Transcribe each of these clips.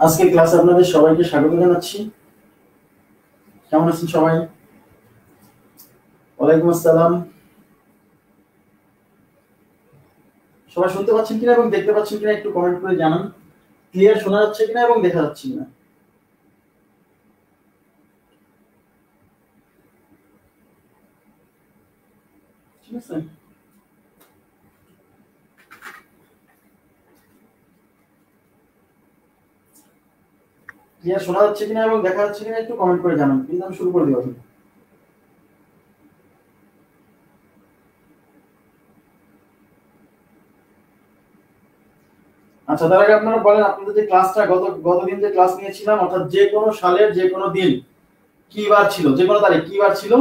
আজকে ক্লাসে আপনাদের সবাইকে স্বাগত জানাচ্ছি। কেমন আছেন সবাই? ওয়ালাইকুম আসসালাম। সবাই শুনতে পাচ্ছেন কিনা এবং দেখতে পাচ্ছেন কিনা একটু কমেন্ট করে জানান। ক্লিয়ার শোনা যাচ্ছে কিনা এবং দেখা যাচ্ছে কিনা? ঠিক আছে, ক্লিয়ার শোনা যাচ্ছে কিনা এবং দেখা যাচ্ছে কিনা একটু কমেন্ট করে জানান, কিন্তু আমি শুরু করে দিব। আচ্ছা, তার আগে আপনারা বলেন আপনাদের যে ক্লাসটা গতদিন যে ক্লাস নিয়েছিলাম, অর্থাৎ যে কোনো সালের যে কোনো দিন কি বার ছিল, যে কোনো তারিখ কি বার ছিল?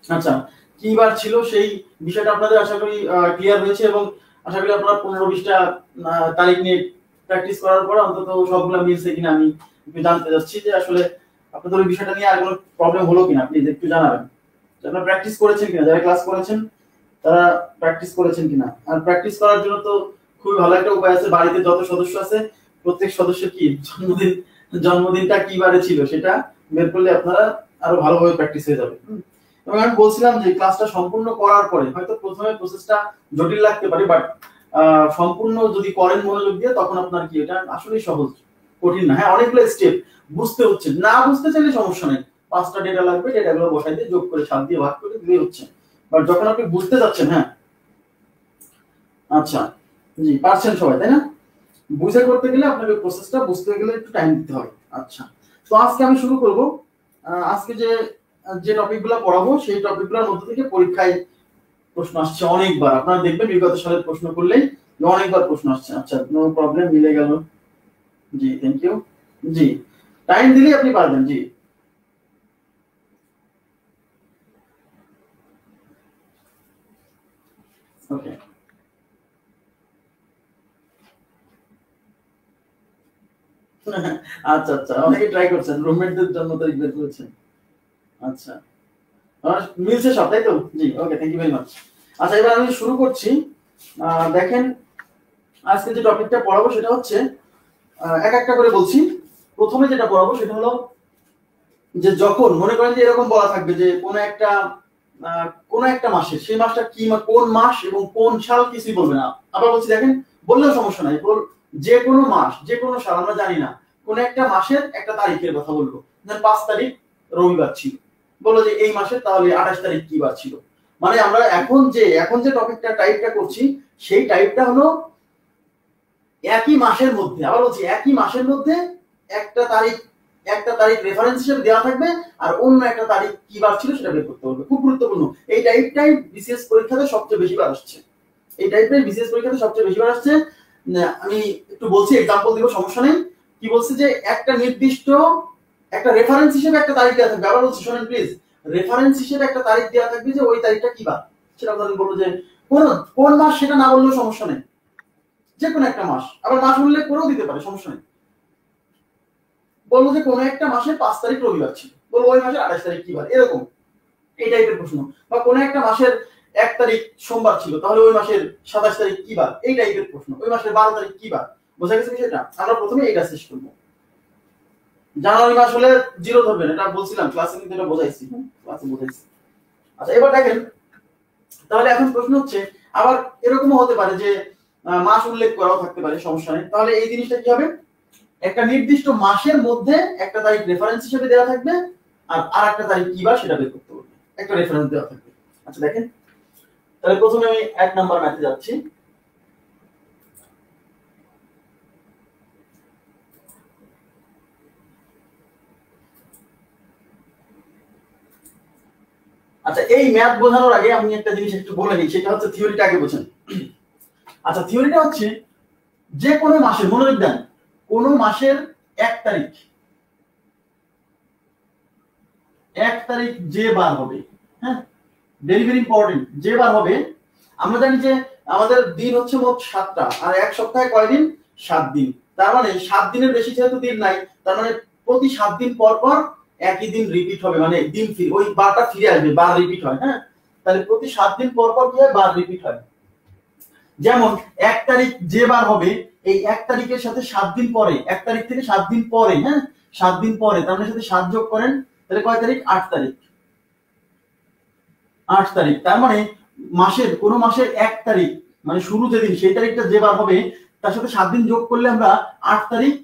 আচ্ছা, কি বার ছিল সেই বিষয়টা আপনাদের আশা করি ক্লিয়ার হয়েছে, এবং আশা করি আপনারা 15-20টা তারিখ নিয়ে প্র্যাকটিস করার পর অন্তত সবগুলো মিলছে কিনা আমি একটু জানতে চাচ্ছি, যে আসলে আপনাদের ওই বিষয়টা নিয়ে আর কোনো প্রবলেম হলো কিনা প্লিজ একটু জানাবেন। আপনারা প্র্যাকটিস করেছেন কিনা, যারা ক্লাস করেছেন তারা প্র্যাকটিস করেছেন কিনা। আর প্র্যাকটিস করার জন্য তো খুবই ভালো একটা উপায় আছে, বাড়িতে যত সদস্য আছে প্রত্যেক সদস্যের কি জন্মদিনটা কি বারে ছিল সেটা বের করলে আপনারা আরো ভালোভাবে প্র্যাকটিস হয়ে যাবে। এবং আমি বলছিলাম যে ক্লাসটা সম্পূর্ণ করার পরে হয়তো প্রথমে প্রসেসটা জটিল লাগতে পারে, বাট সম্পূর্ণ যদি করেন মনোযোগ দিয়ে তখন আপনার কি এটা আসলেই সহজ, কঠিন না। হ্যাঁ, অনেকগুলো স্টেপ বুঝতে হচ্ছে, না বুঝতে চাইলে সমস্যা নেই, 5টা ডেটা লাগবে, ডেটাগুলো বসাই দিয়ে যোগ করে 7 দিয়ে ভাগ করে দিলেই হচ্ছে। বাট যখন আপনি বুঝতে যাচ্ছেন, হ্যাঁ আচ্ছা জি পারছেন সবাই তাই না? বুঝে করতে গেলে আপনাকে প্রসেসটা বুঝতে গেলে একটু টাইম দিতে হবে। আচ্ছা, তো আজকে আমি শুরু করব। আজকে যে টপিকগুলো পড়াবো সেই টপিকগুলোর মধ্যে থেকে পরীক্ষায় প্রশ্ন আসছে অনেকবার, আপনারা দেখবেন বিগত সালের প্রশ্ন করলেই অনেকবার প্রশ্ন আসছে। আচ্ছা, নো প্রবলেম, মিলে গেল। জি থ্যাংক ইউ। জি, টাইম দিলেই আপনি পারবেন। জি ওকে। আচ্ছা আচ্ছা, অনেকে ট্রাই করছেন, রুমমেটদের জন্য তারিখ বের করেছেন। আচ্ছা, মিলছে সব তাই তো? জি ওকে, থ্যাংক ইউ ভেরি মাচ। আচ্ছা, এবার আমি শুরু করছি। দেখেন আজকে যে টপিকটা পড়াবো সেটা হচ্ছে, এক একটা করে বলছি। প্রথমে যেটা পড়াবো সেটা হলো যে যখন মনে করেন যে এরকম বলা থাকবে যে কোনো একটা মাসে, সেই মাসটা কি কোন মাস এবং কোন সাল কিছুই বলবে না। আবার বলছি, দেখেন বললেও সমস্যা নাই, যে কোনো মাস যে কোনো সাল আমরা জানি না, কোন একটা মাসের একটা তারিখের কথা বলবো। 5 তারিখ রবিবার ছিল, বললো যে এই মাসের তাহলে 28 তারিখ কি বার ছিল। মানে আমরা এখন যে টপিকটা টাইপটা করছি সেই টাইপটা হলো একই মাসের মধ্যে, আবার বলছি একই মাসের মধ্যে একটা তারিখ রেফারেন্স হিসেবে দেওয়া থাকবে, আর অন্য একটা তারিখ কি বার ছিল সেটা বের করতে হবে। খুব গুরুত্বপূর্ণ এই টাইপটাই বিসিএস পরীক্ষাতে সবচেয়ে বেশি বার আসছে। আমি একটু বলছি, এক্সাম্পল দিব, সমস্যা নেই। কি বলছে যে একটা নির্দিষ্ট একটা রেফারেন্স হিসেবে একটা তারিখ দেওয়া থাকবে। আবার বলছি শোনেন প্লিজ, রেফারেন্স হিসেবে একটা তারিখ দেওয়া থাকবে, যে ওই তারিখটা কি বার সেটা আপনাদের বলবো, যে কোন মাস সেটা না বললেও সমস্যা নেই, যে কোনো একটা মাস, আবার মাস উল্লেখ করেও দিতে পারে, সমস্যা নেই। বলবো যে কোনো একটা মাসের 5 তারিখ রবিবার ছিল, বলবো ওই মাসের 28 তারিখ কি বার, এরকম এই টাইপের প্রশ্ন। বা কোনো একটা মাসের 1 তারিখ সোমবার ছিল, তাহলে ওই মাসের 27 তারিখ কি বার, এই টাইপের প্রশ্ন। ওই মাসের 12 তারিখ কি বার, বোঝা গেছে বিষয়টা? আমরা প্রথমে এটা শেষ করবো। জানুয়ারি মাস হলে জিরো ধরবেন, এটা বলছিলাম ক্লাসে, কিন্তু এটা বোঝাইছি। আচ্ছা, এবার দেখেন, তাহলে এখন প্রশ্ন হচ্ছে, আবার এরকমও হতে পারে যে মাস উল্লেখ করাও থাকতে পারে, সমস্যা নেই। তাহলে এই জিনিসটা কি হবে, একটা নির্দিষ্ট মাসের মধ্যে একটা তারিখ রেফারেন্স হিসেবে দেওয়া থাকবে, আর একটা তারিখ কি বার সেটা বের করতে হবে, একটা রেফারেন্স দেওয়া থাকবে। আচ্ছা দেখেন, তাহলে প্রথমে আমি 1 নাম্বার ম্যাথে যাচ্ছি। আচ্ছা, এই ম্যাথ বোঝানোর আগে আমি একটা জিনিস একটু বলে নিই, সেটা হচ্ছে থিওরিটা আগে বোঝেন। আচ্ছা, থিওরিটা হচ্ছে যে কোনো মাসের, মনোযোগ দেন, কোন মাসের 1 তারিখ যে বার হবে, হ্যাঁ ভেরি ভেরি ইম্পর্টেন্ট, যে বার হবে। আমরা জানি যে আমাদের দিন হচ্ছে মোট 7টা, আর এক সপ্তাহে কয় দিন? 7 দিন। তার মানে 7 দিনের বেশি যেহেতু দিন নাই, তার মানে প্রতি 7 দিন পর পর একই দিন রিপিট হবে, মানে দিন ওই বারটা ফিরে আসবে, বার রিপিট হয়। হ্যাঁ, তাহলে প্রতি 7 দিন পর পর কি হয়? বার রিপিট হয়। যেমন 1 তারিখ যে বার হবে এই 1 তারিখের সাথে 7 দিন পরে, 1 তারিখ থেকে 7 দিন পরে, হ্যাঁ 7 দিন পরে, তার মানে সাথে 7 যোগ করেন, তাহলে কয় তারিখ? 8 তারিখ। 8 তারিখ, তার মানে মাসের কোন মাসের 1 তারিখ মানে শুরু যেদিন সেই তারিখটা যে বার হবে তার সাথে 7 দিন যোগ করলে আমরা 8 তারিখ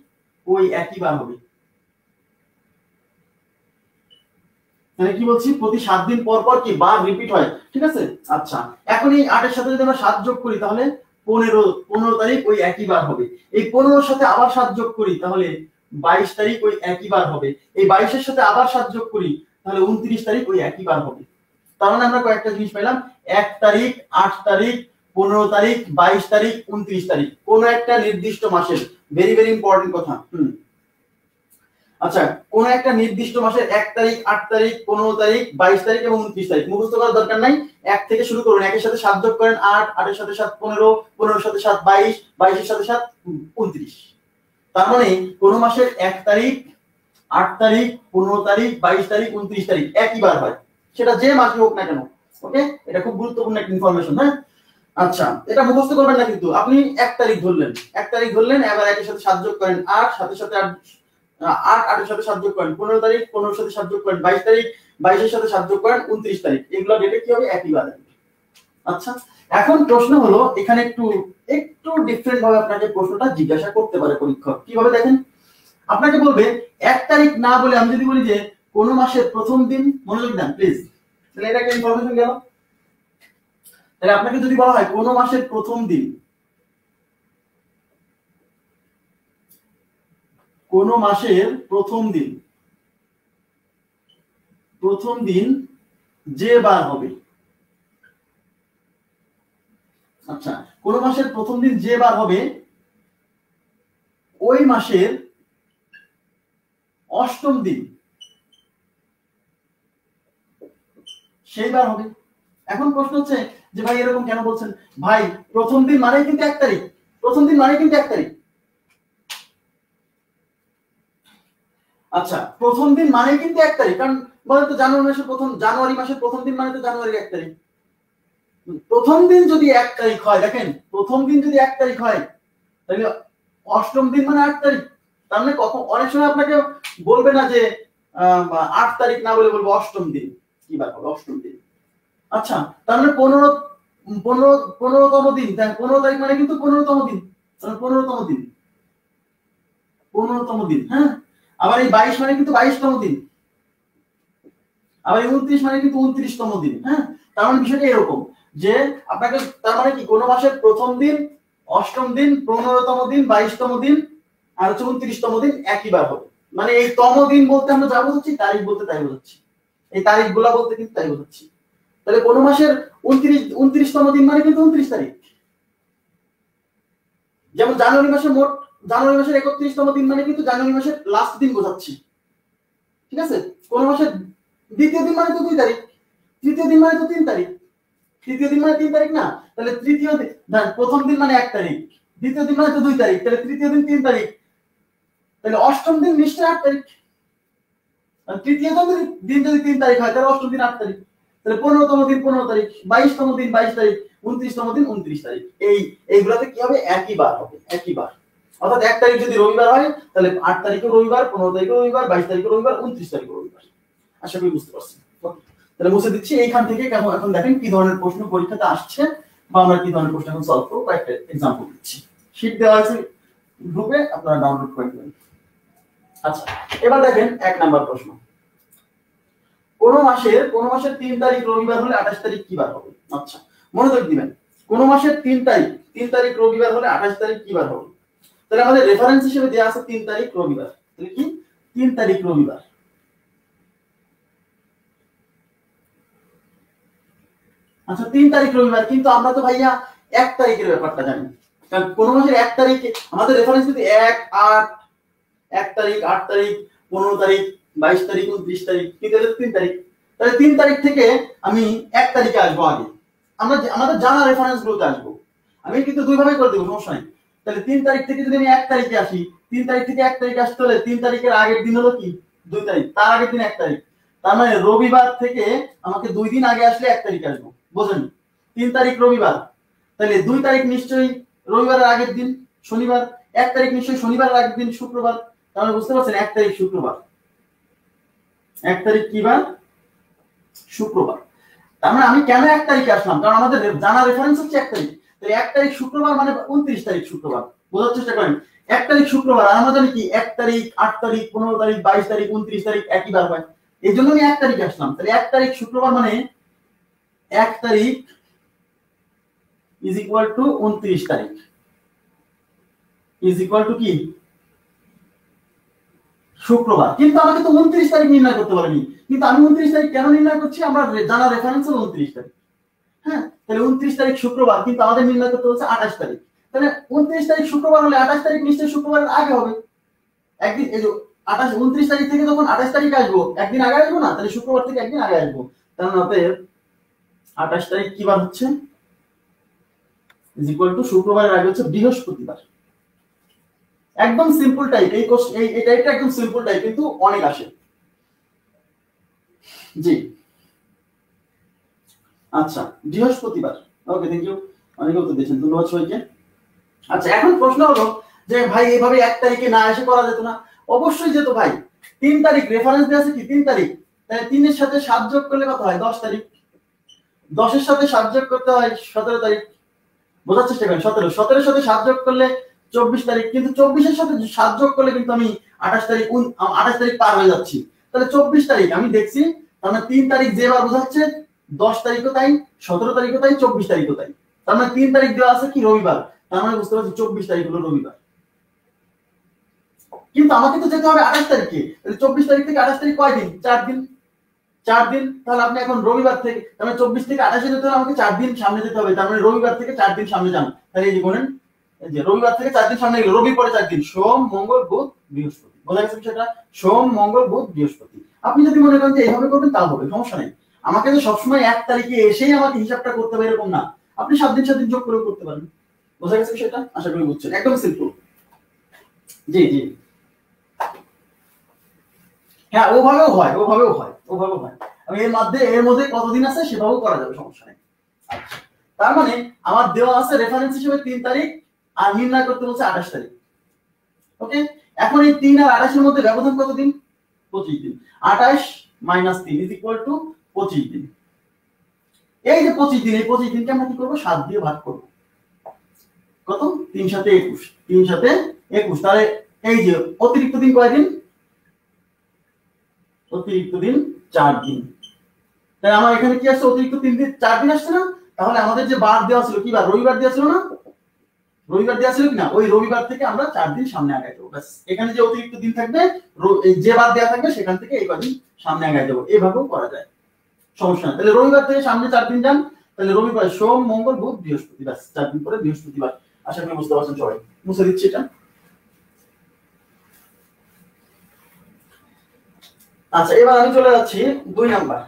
ওই একই বার হবে। মানে কি বলছি, প্রতি 7 দিন পর পর কি বার রিপিট হয়, ঠিক আছে। আচ্ছা, এখন এই 8 এর সাথে যদি আমরা 7 যোগ করি তাহলে 15 তারিখ ওই একই বার হবে। এই 15 সাথে আবার 7 যোগ করি তাহলে 22 তারিখ ওই একই বার হবে। এই 22 এর সাথে আবার 7 যোগ করি তাহলে 29 তারিখ ওই একই বার হবে। তার মানে আমরা কয়েকটা জিনিস পেলাম, 1 তারিখ, 8 তারিখ, 15 তারিখ, 22 তারিখ, 29 তারিখ, কোন একটা নির্দিষ্ট মাসের, ভেরি ভেরি ইম্পর্টেন্ট কথা। আচ্ছা, কোন একটা নির্দিষ্ট মাসের 1 তারিখ, 8 তারিখ, 15 তারিখ, 22 তারিখ এবং 29 তারিখ মুখস্থ করার দরকার নাই। 1 থেকে শুরু করুন, 1 এর সাথে 7 যোগ করেন 8, 8 এর সাথে 7 15, 15 এর সাথে 7 22, 22 এর সাথে 7 29। তার মানে কোন মাসের 1 তারিখ, 8 তারিখ, 15 তারিখ, 22 তারিখ, 29 তারিখ একই বার হয়, সেটা যে মাসে হোক না কেন। ওকে, এটা খুব গুরুত্বপূর্ণ একটা ইনফরমেশন। হ্যাঁ, আচ্ছা, এটা মুখস্থ করবেন না কিন্তু। আপনি 1 তারিখ ধরলেন, 1 তারিখ ধরলেন, এবার 1 এর সাথে 7 যোগ করেন 8, 7 এর সাথে 8, 8 এর সাথে 7 যোগ করেন 15 তারিখ, 15 এর সাথে 7 যোগ করেন 22 তারিখ, 22 এর সাথে 7 যোগ করেন 29 তারিখ, এগুলো ডেটে কি হবে? একই বার। আচ্ছা, এখন প্রশ্ন হলো এখানে একটু একটু ডিফারেন্ট ভাবে আপনাকে প্রশ্নটা জিজ্ঞাসা করতে পারে পরীক্ষক। কিভাবে দেখেন, আপনাকে বলবে 1 তারিখ না বলে আমি যদি বলি যে কোন মাসের প্রথম দিন, মনোযোগ দেন প্লিজ, তাহলে এটা একটা ইনফরমেশন গেল। তাহলে আপনাকে যদি বলা হয় কোন মাসের প্রথম দিন, কোন মাসের প্রথম দিন, প্রথম দিন যে বার হবে। আচ্ছা, কোন মাসের প্রথম দিন যে বার হবে ওই মাসের অষ্টম দিন সেই বার হবে। এখন প্রশ্ন হচ্ছে যে ভাই এরকম কেন বলছেন? ভাই প্রথম দিন মানে কিন্তু 1 তারিখ, প্রথম দিন মানে কিন্তু 1 তারিখ। আচ্ছা, প্রথম দিন মানে কিন্তু 1 তারিখ, কারণ বলেন তো জানুয়ারি মাসের প্রথম দিন মানে তো জানুয়ারির 1 তারিখ। প্রথম দিন যদি 1 তারিখ হয়, দেখেন প্রথম দিন যদি 1 তারিখ হয় তাহলে অষ্টম দিন মানে 8 তারিখ। তার মানে কখন অনেক সময় আপনাকে বলবে না যে 8 তারিখ না বলে বলবো অষ্টম দিন, কি বার হবে? অষ্টম দিন। আচ্ছা, তার মানে 15তম দিন, 15 তারিখ মানে কিন্তু 15তম দিন, 15তম দিন, 15তম দিন। হ্যাঁ, আবার এই 22 মানে কিন্তু 22তম দিন, আবার 29 মানে কিন্তু 29তম দিন। হ্যাঁ, তার মানে বিষয়টা এরকম যে আপনাকে, তার মানে কি কোন মাসের প্রথম দিন, অষ্টম দিন, 15তম দিন, 22তম দিন আর 29তম দিন একই বার হবে। মানে এই তম দিন বলতে আমরা যা বোঝাচ্ছি, তারিখ বলতে তাই বোঝাচ্ছি, এই তারিখগুলা বলতে কিন্তু তাই বোঝাচ্ছি। তাহলে কোন মাসের 29তম দিন মানে কিন্তু 29 তারিখ। যেমন জানুয়ারি মাসের 31তম দিন মানে কিন্তু জানুয়ারি মাসের লাস্ট দিন বোঝাচ্ছি, ঠিক আছে। কোন মাসের দ্বিতীয় দিন মানে তো 2 তারিখ, তৃতীয় দিন মানে তো 3 তারিখ, তৃতীয় দিন মানে 3 তারিখ না, তাহলে তৃতীয় দিন, প্রথম দিন মানে 1 তারিখ, দ্বিতীয় দিন মানে তো 2 তারিখ, তাহলে তৃতীয় দিন 3 তারিখ, তাহলে অষ্টম দিন নিশ্চয়ই 8 তারিখ। তৃতীয় দিন যদি 3 তারিখ হয় তাহলে অষ্টম দিন 8 তারিখ, তাহলে 15তম দিন 15 তারিখ, 22তম দিন 22 তারিখ, 29তম দিন 29 তারিখ। এইগুলাতে কি হবে? একই বার হবে, একই বার। অর্থাৎ 1 তারিখ যদি রবিবার হয় তাহলে 8 তারিখও রবিবার, 15 তারিখও রবিবার, 22 তারিখও রবিবার, 29 তারিখও রবিবার। আশা করি বুঝতে পারছেন। তাহলে মুছে দিচ্ছি এইখান থেকে। এখন দেখেন কি ধরনের প্রশ্ন পরীক্ষাতে আসছে বা আমরা কি ধরনের প্রশ্ন এখন সলভ করব, একটা एग्जांपल দিচ্ছি। শীট দেওয়া আছে গ্রুপে, আপনারা ডাউনলোড করে নেবেন। আচ্ছা, এবার দেখেন 1 নাম্বার প্রশ্ন। কোন মাসের 3 তারিখ রবিবার হলে 28 তারিখ কি বার হবে? আচ্ছা, মনোযোগ দিবেন। কোন মাসের 3 তারিখ রবিবার হলে 28 তারিখ কি বার হবে? তাহলে আমাদের রেফারেন্স হিসেবে দেয়া আছে 3 তারিখ রবিবার। তাহলে কি 3 তারিখ রবিবার। আচ্ছা, 3 তারিখ রবিবার, কিন্তু আমরা তো ভাইয়া 1 তারিখের ব্যাপারটা জানি। কারণ কোন মাসের 1 তারিখে আমাদের রেফারেন্স যদি 1 8 1 তারিখ, 8 তারিখ, 15 তারিখ, 22 তারিখ, 29 তারিখ, কিন্তু এটা 3 তারিখ। তাহলে 3 তারিখ থেকে আমি 1 তারিখে আসবো আগে। আমাদের জানা রেফারেন্স গুলোতে আসবো। আমি কিন্তু দুই ভাবে করে দেবো, সমস্যা নেই। তাহলে 3 তারিখ থেকে যদি আমি 1 তারিখে আসি, 3 তারিখ থেকে 1 তারিখে আসতে হলে 3 তারিখের আগের দিন হলো কি 2 তারিখ, তার আগের দিন 1 তারিখ। তার মানে রবিবার থেকে আমাকে 2 দিন আগে আসলে 1 তারিখে আসবো, বোঝেন? 3 তারিখ রবিবার, তাহলে 2 তারিখ নিশ্চয়ই রবিবারের আগের দিন শনিবার, 1 তারিখ নিশ্চয়ই শনিবারের আগের দিন শুক্রবার। তাহলে বুঝতে পারছেন 1 তারিখ শুক্রবার, 1 তারিখ কি বার? শুক্রবার। তার মানে আমি কেন 1 তারিখে আসলাম? কারণ আমাদের জানা রেফারেন্স হচ্ছে 1 তারিখ। তাই 1 তারিখ শুক্রবার মানে 29 তারিখ শুক্রবার। বোঝার চেষ্টা করেন, 1 তারিখ শুক্রবার, আর আমরা জানি কি 1 তারিখ, 8 তারিখ, 15 তারিখ, 22 তারিখ, 29 তারিখ একই বার হয়। এই জন্য আমি 1 তারিখে আসলাম। তাহলে 1 তারিখ শুক্রবার মানে 1 তারিখ ইজ ইকুয়াল টু 29 তারিখ ইজ ইকুয়াল টু কি? শুক্রবার। কিন্তু আমাকে তো 29 তারিখ নির্ণয় করতে বলেনি, কিন্তু আমি 29 তারিখ কেন নির্ণয় করছি? আমরা জানা রেফারেন্স হলো 29 তারিখ। হ্যাঁ, তাহলে 29 তারিখ শুক্রবার, কিন্তু আমাদের নির্ণয় করতে হচ্ছে 28 তারিখ। তাহলে 29 তারিখ শুক্রবার হলে 28 তারিখ নিশ্চয়ই শুক্রবারের আগে হবে। একদিন এই যে 29 তারিখ থেকে যখন 28 তারিখ আসবো, একদিন আগে আসবো না? তাহলে শুক্রবার থেকে একদিন আগে আসবো। তাহলে অতএব 28 তারিখ কি বার হচ্ছে? ইজ ইকুয়াল টু শুক্রবারের আগে হচ্ছে বৃহস্পতিবার। একদম সিম্পল টাইপ, এই টাইপটা একদম সিম্পল টাইপ, কিন্তু অনেক আসে। জি আচ্ছা, বৃহস্পতিবার। ওকে, থ্যাংক ইউ, অনেক উত্তর দিয়েছেন, ধন্যবাদ সবাইকে। আচ্ছা, এখন প্রশ্ন হলো যে ভাই এইভাবে 1 তারিখে না এসে করা যেত না? অবশ্যই যেত ভাই। 3 তারিখ রেফারেন্স দেওয়া আছে কি 3 তারিখ, তাহলে 3 এর সাথে 7 যোগ করলে কত হয়? 10 তারিখ। 10 এর সাথে 7 যোগ করতে হয় 17 তারিখ। বোঝার চেষ্টা করেন, 17 17 এর সাথে 7 যোগ করলে 24 তারিখ। কিন্তু 24 এর সাথে 7 যোগ করলে কিন্তু আমি 28 তারিখ 28 তারিখ পার হয়ে যাচ্ছি। তাহলে 24 তারিখ আমি দেখছি। তার মানে 3 তারিখ যেবার বোঝাচ্ছে 10 তারিখও তাই, 17 তারিখও তাই, 24 তারিখও তাই। তার মানে 3 তারিখ দেওয়া আছে কি রবিবার, তার মানে বুঝতে পারছি 24 তারিখ হলো রবিবার। কিন্তু আমাকে তো যেতে হবে 28 তারিখে। তাহলে 24 তারিখ থেকে 28 তারিখ কয় দিন? 4 দিন। 4 দিন। তাহলে আপনি এখন রবিবার থেকে, তার মানে 24 থেকে 28 যেতে হলে আমাকে 4 দিন সামনে যেতে হবে। তার মানে রবিবার থেকে 4 দিন সামনে যান। তাহলে এই যে বলেন, এই যে রবিবার থেকে 4 দিন সামনে গেল, রবির পরে 4 দিন, সোম, মঙ্গল, বুধ, বৃহস্পতি। বোঝা গেছে বিষয়টা? সোম, মঙ্গল, বুধ, বৃহস্পতি। আপনি যদি মনে করেন যে এইভাবে করবেন তাও হবে, সমস্যা নেই। আমাকে তো সবসময় 1 তারিখে এসেই আমাকে হিসাবটা করতে হবে এরকম না, আপনি 7 দিন 7 দিন যোগ করেও করতে পারেন। বোঝা গেছে বিষয়টা? আশা করি বুঝছেন, একদম সিম্পল। জি জি, হ্যাঁ ওভাবেও হয়, ওভাবেও হয়, ওভাবেও হয়। আমি এর মধ্যে কতদিন আছে সেভাবেও করা যাবে, সমস্যা নেই। আচ্ছা, তার মানে আমার দেওয়া আছে রেফারেন্স হিসেবে 3 তারিখ, আর নির্ণয় করতে বলছে 28 তারিখ। ওকে, এখন এই 3 আর 28 এর মধ্যে ব্যবধান কত দিন? 25 দিন। 28 মাইনাস 3 ইজ ইকুয়াল টু 25 দিন। এই যে 25 দিন, এই 25 দিনকে আমরা কি করব? 7 দিয়ে ভাগ করব। কত? 3 সাথে 21, 3 সাথে 21। তাহলে এই যে অতিরিক্ত দিন কয় দিন? অতিরিক্ত দিন 4 দিন। তাহলে আমার এখানে কি আসছে? অতিরিক্ত 3 দিন 4 দিন আসছে না? তাহলে আমাদের যে বার দেওয়া ছিল, কি বার? রবিবার দেওয়া ছিল না? রবিবার দেওয়া ছিল কিনা? ওই রবিবার থেকে আমরা 4 দিন সামনে আগাই দেবো। ব্যাস, এখানে যে অতিরিক্ত দিন থাকবে, যে বার দেওয়া থাকবে সেখান থেকে এই কদিন সামনে আগাই দেবো। এভাবেও করা যায়, সমস্যা নেই। তাহলে রবিবার থেকে সামনে 4 দিন যান। তাহলে রবিবার, সোম, মঙ্গল, বুধ, বৃহস্পতি। ব্যাস, 4 দিন পরে বৃহস্পতিবার। আশা করি বুঝতে পারছেন সবাই। মুছে দিচ্ছি এটা। আচ্ছা, এবার আমি চলে যাচ্ছি 2 নাম্বার।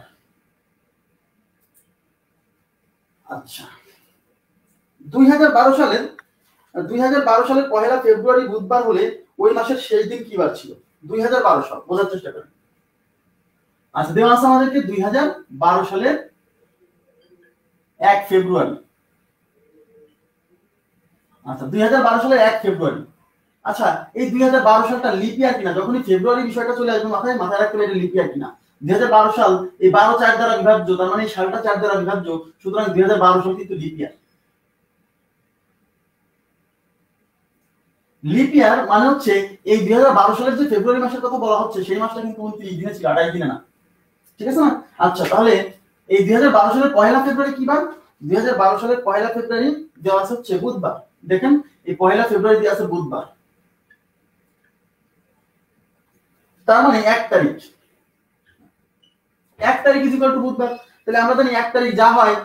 আচ্ছা, 2012 সালের 1 ফেব্রুয়ারি বুধবার হলে ওই মাসের শেষ দিন কি বার ছিল? 2012 সাল, বোঝার চেষ্টা করেন। আচ্ছা, দেওয়া আছে আমাদেরকে 2012 সালের 1 ফেব্রুয়ারি। আচ্ছা, 2012 সালের 1 ফেব্রুয়ারি। আচ্ছা, এই 2012 সালটা লিপ ইয়ার কিনা? যখনই ফেব্রুয়ারি বিষয়টা চলে আসবে মাথায় রাখতে হবে এটা লিপ ইয়ার কিনা। 2012 সাল এই 12 4 দ্বারা বিভাজ্য, তার মানে এই সালটা 4 দ্বারা বিভাজ্য, সুতরাং 2012 সাল কিন্তু লিপ ইয়ার। লিপ ইয়ার মানে হচ্ছে এই 2012 সালের যে ফেব্রুয়ারি মাসের কথা বলা হচ্ছে সেই মাসটা কিন্তু 29 দিনে ছিল, 28 দিনে না। ঠিক আছে না? আচ্ছা, তাহলে এই 2012 সালের 1 ফেব্রুয়ারি কি বার? 2012 সালের 1 ফেব্রুয়ারি দেওয়া আছে হচ্ছে বুধবার। দেখেন, এই 1 ফেব্রুয়ারি দেওয়া আছে বুধবার, তার মানে 1 তারিখ। 1 তারিখ ইজ ইকুয়াল টু বুধবার। তাহলে আমরা জানি 1 তারিখ যা হয়,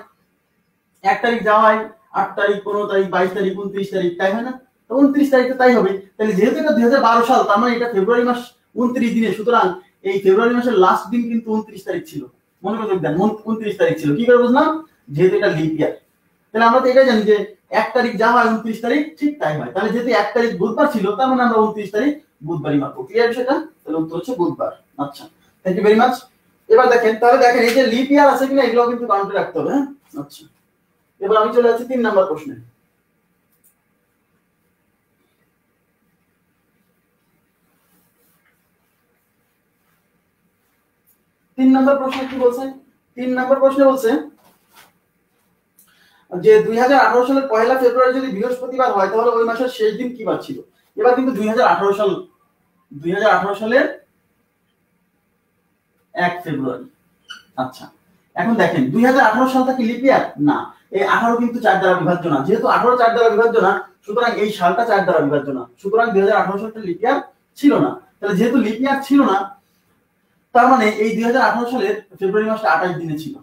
1 তারিখ যা হয় 8 তারিখ, 15 তারিখ, 22 তারিখ, 29 তারিখ, তাই হয় না? তো 29 তারিখে তাই হবে। তাহলে যেহেতু এটা 2012 সাল, তার মানে এটা ফেব্রুয়ারি মাস 29 দিনে, সুতরাং এই ফেব্রুয়ারি মাসের লাস্ট দিন কিন্তু 29 তারিখ ছিল। মনে করে দেন 29 তারিখ ছিল। কি করে বুঝলাম? যেহেতু এটা লিপ ইয়ার। তাহলে আমরা তো এটাই জানি যে 1 তারিখ যা হয় 29 তারিখ ঠিক তাই হয়। তাহলে যেহেতু 1 তারিখ বুধবার ছিল, তার মানে আমরা 29 তারিখ বুধবারই মাপবো। ক্লিয়ার বিষয়টা? তাহলে উত্তর হচ্ছে বুধবার। আচ্ছা, থ্যাংক ইউ ভেরি মাচ। এবার দেখেন, তাহলে দেখেন এই যে লিপ ইয়ার আছে কিনা এগুলো কিন্তু কাউন্টে রাখতে হবে। হ্যাঁ, আচ্ছা, এবার আমি চলে যাচ্ছি 3 নাম্বার প্রশ্নে। তিন নম্বর প্রশ্নে কি বলছে? 3 নম্বর প্রশ্নে বলছে যে 2018 সালের 1 ফেব্রুয়ারি যদি বৃহস্পতিবার হয় তাহলে ওই মাসের শেষ দিন কি বার ছিল? এবার কিন্তু 2018 সালের 1 ফেব্রুয়ারি। আচ্ছা, এখন দেখেন 2018 সালটা কি লিপ ইয়ার? না, এই 18 কিন্তু 4 দ্বারা বিভাজ্য না। যেহেতু 18 4 দ্বারা বিভাজ্য না, সুতরাং এই সালটা 4 দ্বারা বিভাজ্য না। সুতরাং 2018 সালটা লিপ ইয়ার ছিল না। তাহলে যেহেতু লিপ ইয়ার ছিল না, তার মানে এই 2018 সালের ফেব্রুয়ারি মাসটা 28 দিনে ছিল।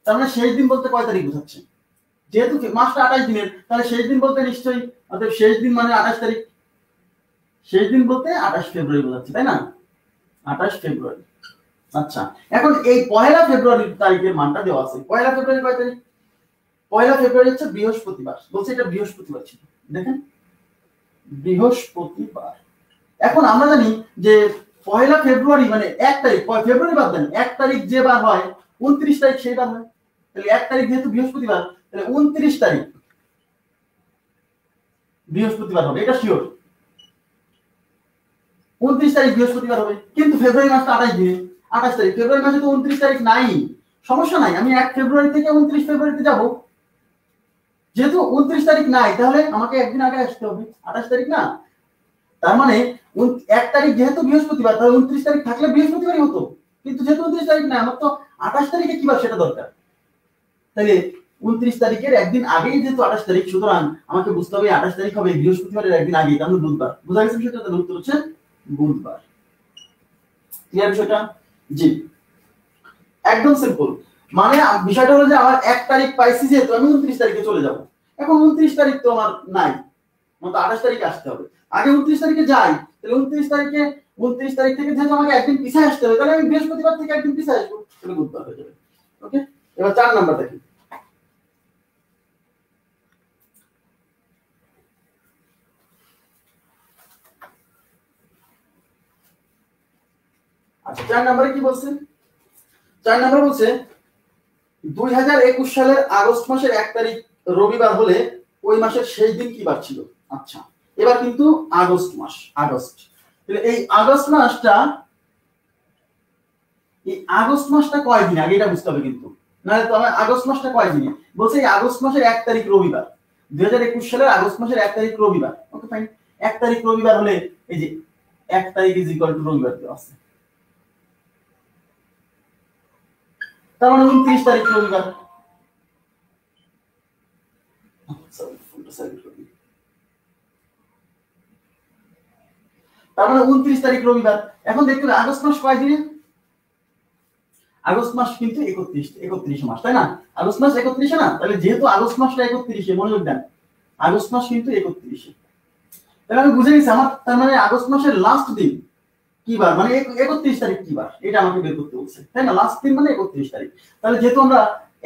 তার মানে শেষ দিন বলতে কয় তারিখ বোঝাচ্ছে? যেহেতু মাসটা 28 দিনের, তাহলে শেষ দিন বলতে নিশ্চয়ই, অর্থাৎ শেষ দিন মানে 28 তারিখ। শেষ দিন বলতে 28 ফেব্রুয়ারি বোঝাচ্ছে, তাই না? 28 ফেব্রুয়ারি। আচ্ছা, এখন এই 1 ফেব্রুয়ারি তারিখের মানটা দেওয়া আছে। 1 ফেব্রুয়ারি কয় তারিখ? 1 ফেব্রুয়ারি হচ্ছে বৃহস্পতিবার। বলছে এটা বৃহস্পতিবার ছিল। দেখেন, বৃহস্পতিবার। এখন আমরা জানি যে 1 ফেব্রুয়ারি মানে 1 তারিখ, ফেব্রুয়ারি বাদ দেন, 1 তারিখ যে বার হয় 29 তারিখ সেই বার হয়। তাহলে 1 তারিখ যেহেতু বৃহস্পতিবার, তাহলে 29 তারিখ বৃহস্পতিবার হবে, এটা শিওর। 29 তারিখ বৃহস্পতিবার হবে। কিন্তু ফেব্রুয়ারি মাসটা 28 দিনে, 28 তারিখ। ফেব্রুয়ারি মাসে তো 29 তারিখ নাই, সমস্যা নাই, আমি 1 ফেব্রুয়ারি থেকে 29 ফেব্রুয়ারিতে যাব। যেহেতু 29 তারিখ নাই, তাহলে আমাকে একদিন আগে আসতে হবে, 28 তারিখ না। তার মানে 1 তারিখ যেহেতু বৃহস্পতিবার, তাহলে 29 তারিখ থাকলে বৃহস্পতিবারই হতো। কিন্তু যেহেতু 29 তারিখ না, আমার তো 28 তারিখে কি বার সেটা দরকার। তাহলে 29 তারিখের একদিন আগেই যেহেতু 28 তারিখ, সুতরাং আমাকে বুঝতে হবে 28 তারিখ হবে বৃহস্পতিবারের একদিন আগেই, তাহলে বুধবার। বুঝা গেছে বিষয়টা? তাহলে উত্তর হচ্ছে বুধবার। ক্লিয়ার বিষয়টা? জি, একদম সিম্পল। মানে বিষয়টা হলো যে আমার 1 তারিখ পাইছি, যেহেতু আমি 29 তারিখে চলে যাব। এখন 29 তারিখ তো আমার নাই, আমার তো 28 তারিখে আসতে হবে। আগে 29 তারিখে যাই, তাহলে 29 তারিখ থেকে যেহেতু আমাকে একদিন পিছিয়ে আসতে হবে, তাহলে আমি বৃহস্পতিবার থেকে একদিন পিছিয়ে আসবো, তাহলে বুধবার হয়ে যাবে। ওকে, এবার 4 নাম্বার দেখি। আচ্ছা, 4 নম্বরে কি বলছে? 4 নম্বরে বলছে 2021 সালের আগস্ট মাসের 1 তারিখ রবিবার হলে ওই মাসের শেষ দিন কি বার ছিল? আচ্ছা, এবার কিন্তু আগস্ট মাস, আগস্ট। তাহলে এই আগস্ট মাসটা কয় দিন আগে এটা বুঝতে হবে কিন্তু, নাহলে তো আমার আগস্ট মাসটা কয় দিনে বলছে? এই আগস্ট মাসের 1 তারিখ রবিবার, 2021 সালের আগস্ট মাসের 1 তারিখ রবিবার। ওকে ফাইন, 1 তারিখ রবিবার হলে এই যে 1 তারিখ ইজ ইকুয়াল টু রবিবার দেওয়া আছে, তার মানে 29 তারিখ রবিবার। তার মানে 29 তারিখ রবিবার। এখন দেখতে হবে আগস্ট মাস কয় দিনে? আগস্ট মাস কিন্তু 31 মাস, তাই না? আগস্ট মাস 31 না? তাহলে যেহেতু আগস্ট মাসটা 31, মনোযোগ দেন, আগস্ট মাস কিন্তু 31। তাহলে আমি বুঝে গেছি আমার, তার মানে আগস্ট মাসের লাস্ট দিন কি বার, মানে 31 তারিখ কি বার, এটা আমাকে বের করতে বলছে, তাই না? লাস্ট দিন মানে 31 তারিখ। তাহলে যেহেতু আমরা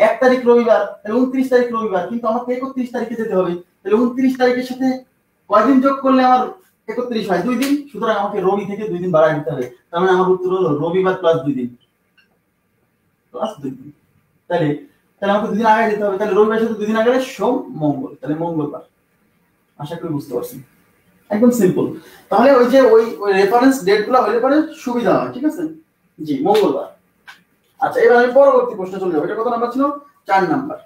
1 তারিখ রবিবার, তাহলে 29 তারিখ রবিবার, কিন্তু আমাকে 31 তারিখে যেতে হবে। তাহলে 29 তারিখের সাথে কয়দিন যোগ করলে আমার 31 হয়? 2 দিন। সুতরাং আমাকে রবি থেকে 2 দিন বাড়ায় দিতে হবে। তার মানে আমার উত্তর হলো রবিবার প্লাস 2 দিন, প্লাস 2 দিন। তাহলে আমাকে 2 দিন আগে যেতে হবে। তাহলে রবিবার সাথে 2 দিন আগে সোম মঙ্গল, তাহলে মঙ্গলবার। আশা করি বুঝতে পারছেন, একদম সিম্পল। তাহলে ওই যে ওই রেফারেন্স ডেটগুলো হলে পরে সুবিধা হয়, ঠিক আছে? জি, মঙ্গলবার। আচ্ছা, এবার আমি পরবর্তী প্রশ্নে চলে যাবো। এটা কত নাম্বার ছিল? 4 নাম্বার।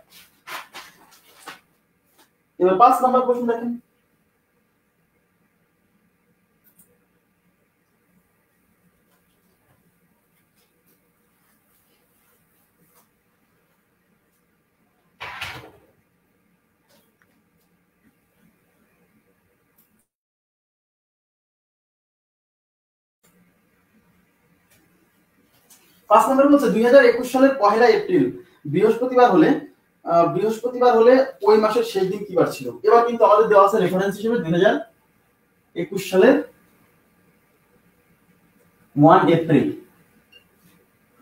এবার 5 নাম্বার প্রশ্ন দেখেন। পাঁচ নম্বর বলছে 2021 সালের 1 এপ্রিল বৃহস্পতিবার হলে ওই মাসের শেষ দিন কি বার ছিল? এবার কিন্তু আমাদের দেওয়া আছে রেফারেন্স হিসেবে 2021 সালের 1 এপ্রিল।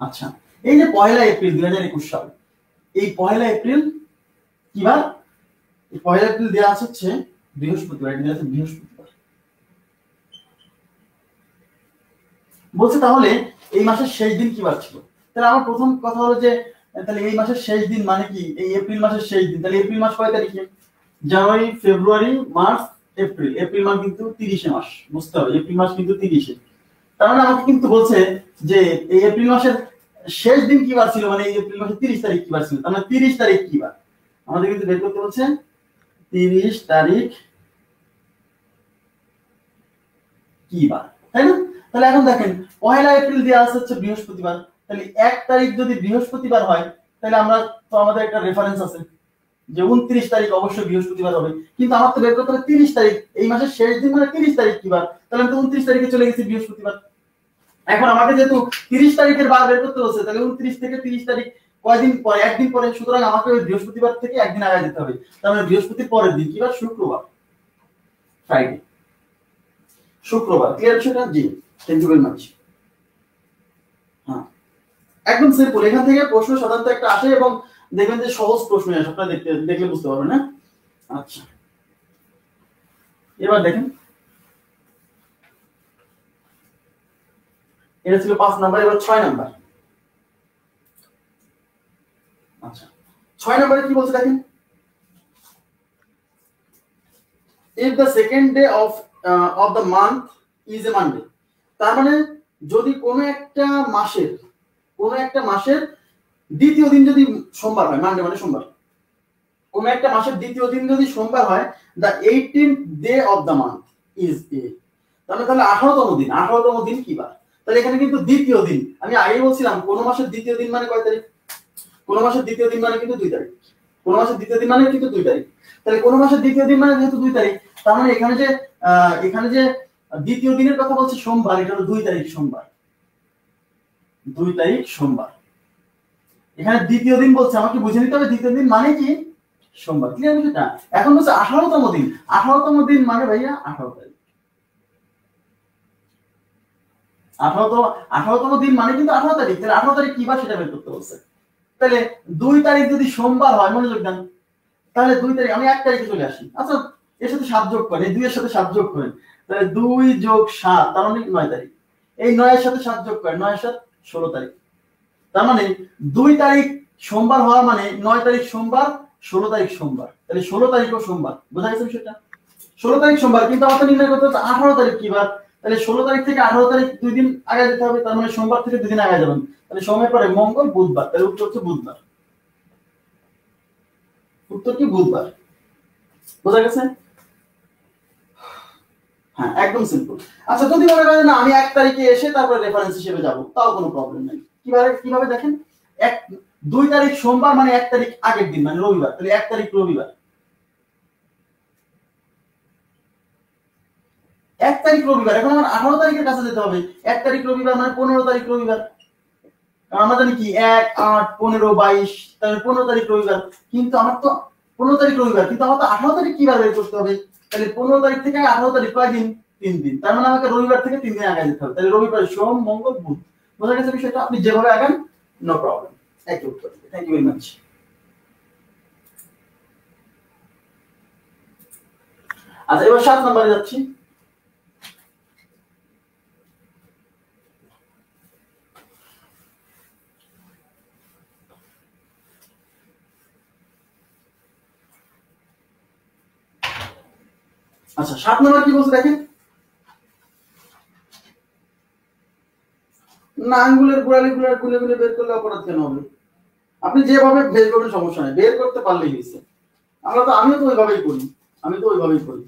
আচ্ছা, এই যে 1 এপ্রিল 2021 সাল, এই 1 এপ্রিল কি বার? এই 1 এপ্রিল দেওয়া আছে হচ্ছে বৃহস্পতিবার, এটা দেওয়া আছে বৃহস্পতিবার। বলছে তাহলে এই মাসের শেষ দিন কি বার ছিল? তাহলে আমার প্রথম কথা হলো যে তাহলে এই মাসের শেষ দিন মানে কি, এই এপ্রিল মাসের শেষ দিন। তাহলে এপ্রিল মাস কয় তারিখে? জানুয়ারি, ফেব্রুয়ারি, মার্চ, এপ্রিল। এপ্রিল মাস কিন্তু 30-এ মাস, বুঝতে হবে এপ্রিল মাস কিন্তু 30-এ। তার মানে আমাকে কিন্তু বলছে যে এই এপ্রিল মাসের শেষ দিন কি বার ছিল, মানে এই এপ্রিল মাসের 30 তারিখ কি বার ছিল, তার মানে 30 তারিখ কি বার আমাদের কিন্তু বের করতে বলছে। 30 তারিখ কি বার, তাই না? তাহলে এখন দেখেন 1 এপ্রিল দেওয়া আছে হচ্ছে বৃহস্পতিবার, তাহলে 1 তারিখ যদি বৃহস্পতিবার হয় তাহলে আমরা তো আমাদের একটা রেফারেন্স আছে যে 29 তারিখ অবশ্যই বৃহস্পতিবার হবে, কিন্তু আমার তো বের করতে হবে 30 তারিখ, এই মাসের শেষ দিন মানে 30 তারিখ কি বার, তাহলে আমি তো 29 তারিখে চলে গেছি বৃহস্পতিবার। এখন আমাকে যেহেতু 30 তারিখের বার বের করতে হচ্ছে, তাহলে 29 থেকে 30 তারিখ কয়দিন পরে, একদিন পরে, সুতরাং আমাকে ওই বৃহস্পতিবার থেকে একদিন আগে যেতে হবে। তার মানে বৃহস্পতির পরের দিন কি বার? শুক্রবার, ফ্রাইডে, শুক্রবার। ক্লিয়ার বিষয়টা? জি, থ্যাংক ইউ ভেরি মাচ। হ্যাঁ, একদম সিম্পল। এখান থেকে প্রশ্ন সাধারণত একটা আসে এবং দেখবেন যে সহজ প্রশ্ন আসে, আপনারা দেখলে বুঝতে পারবেন না। আচ্ছা, এবার দেখেন, এটা ছিল 5 নাম্বার, এবার 6 নাম্বার। আচ্ছা, 6 নম্বরে কি বলছে দেখেন, if the second day of the month is a Monday, তার মানে যদি কোনো একটা মাসের দ্বিতীয় দিন যদি সোমবার হয়, মানডে মানে সোমবার, কোনো একটা মাসের দ্বিতীয় দিন যদি সোমবার হয়, the 18th day of the month is a, তাহলে 18তম দিন কি বার? তাহলে এখানে কিন্তু দ্বিতীয় দিন, আমি আগেই বলছিলাম কোন মাসের দ্বিতীয় দিন মানে কয় তারিখ, কোন মাসের দ্বিতীয় দিন মানে কিন্তু 2 তারিখ, কোন মাসের দ্বিতীয় দিন মানে কিন্তু 2 তারিখ। তাহলে কোন মাসের দ্বিতীয় দিন মানে যেহেতু 2 তারিখ, তার মানে এখানে যে দ্বিতীয় দিনের কথা বলছে সোমবার, এটা হলো 2 তারিখ সোমবার, 2 তারিখ সোমবার। এখানে দ্বিতীয় দিন বলছে, আমাকে বুঝে নিতে হবে দ্বিতীয় দিন মানে কি সোমবার। ক্লিয়ার বিষয়টা? এখন বলছে 18তম দিন, 18তম দিন মানে ভাইয়া 18 তারিখ, 18তম দিন মানে কিন্তু 18 তারিখ। তাহলে 18 তারিখ কি বার সেটা বের করতে বলছে। তাহলে 2 তারিখ যদি সোমবার হয়, মনোযোগ দেন, তাহলে 2 তারিখ, আমি 1 তারিখে চলে আসি। আচ্ছা, এর সাথে 7 যোগ করেন, এই 2 এর সাথে 7 যোগ করেন, তাহলে 2 যোগ 7 তার মানে 9 তারিখ। এই 9 এর সাথে 7 যোগ করেন, 9 এর সাথে 16 তারিখ। তার মানে 2 তারিখ সোমবার হওয়া মানে 9 তারিখ সোমবার, 16 তারিখ সোমবার, তাহলে 16 তারিখও সোমবার। বোঝা গেছে বিষয়টা? 16 তারিখ সোমবার, কিন্তু আমাদের নির্ণয় করতে হচ্ছে 18 তারিখ কি বার। তাহলে 16 তারিখ থেকে 18 তারিখ 2 দিন আগে যেতে হবে, তার মানে সোমবার থেকে 2 দিন আগে যাবেন। তাহলে সোমের পরে মঙ্গল, বুধবার, তাহলে উত্তর হচ্ছে বুধবার। উত্তর কি? বুধবার। বোঝা গেছে? হ্যাঁ, একদম সিম্পল। আচ্ছা, যদি মনে করেন না আমি 1 তারিখে এসে তারপরে রেফারেন্স হিসেবে যাব, তাও কোনো প্রবলেম নেই। কিভাবে দেখেন, 2 তারিখ সোমবার মানে 1 তারিখ আগের দিন মানে রবিবার, তাহলে 1 তারিখ রবিবার, 1 তারিখ রবিবার। এখন আমার 18 তারিখের কাছে যেতে হবে, 1 তারিখ রবিবার মানে 15 তারিখ রবিবার। আমরা জানি কি 1, 8, 15, 22, তাহলে 15 তারিখ রবিবার। কিন্তু আমার তো 15 তারিখ রবিবার, কিন্তু আমার তো 18 তারিখ কি বার বের করতে হবে। তাহলে 15 তারিখ থেকে 18 তারিখ কয় দিন? 3 দিন। তার মানে আমাকে রবিবার থেকে 3 দিন আগে যেতে হবে। তাহলে রবিবার, সোম, মঙ্গল, বুধ। বোঝা গেছে বিষয়টা? আপনি যেভাবে আগান নো প্রবলেম। একই উত্তর। Thank you very much. আচ্ছা, এবার 7 নম্বরে যাচ্ছি। আচ্ছা, 7 নম্বর কি বলছে দেখেন, না আঙ্গুলের গোড়ালি গুলে বের করলে অপরাধ কেন হবে? আপনি যেভাবে বের করবেন সমস্যা নেই, বের করতে পারলেই হয়েছে। আমিও তো ওইভাবেই করি।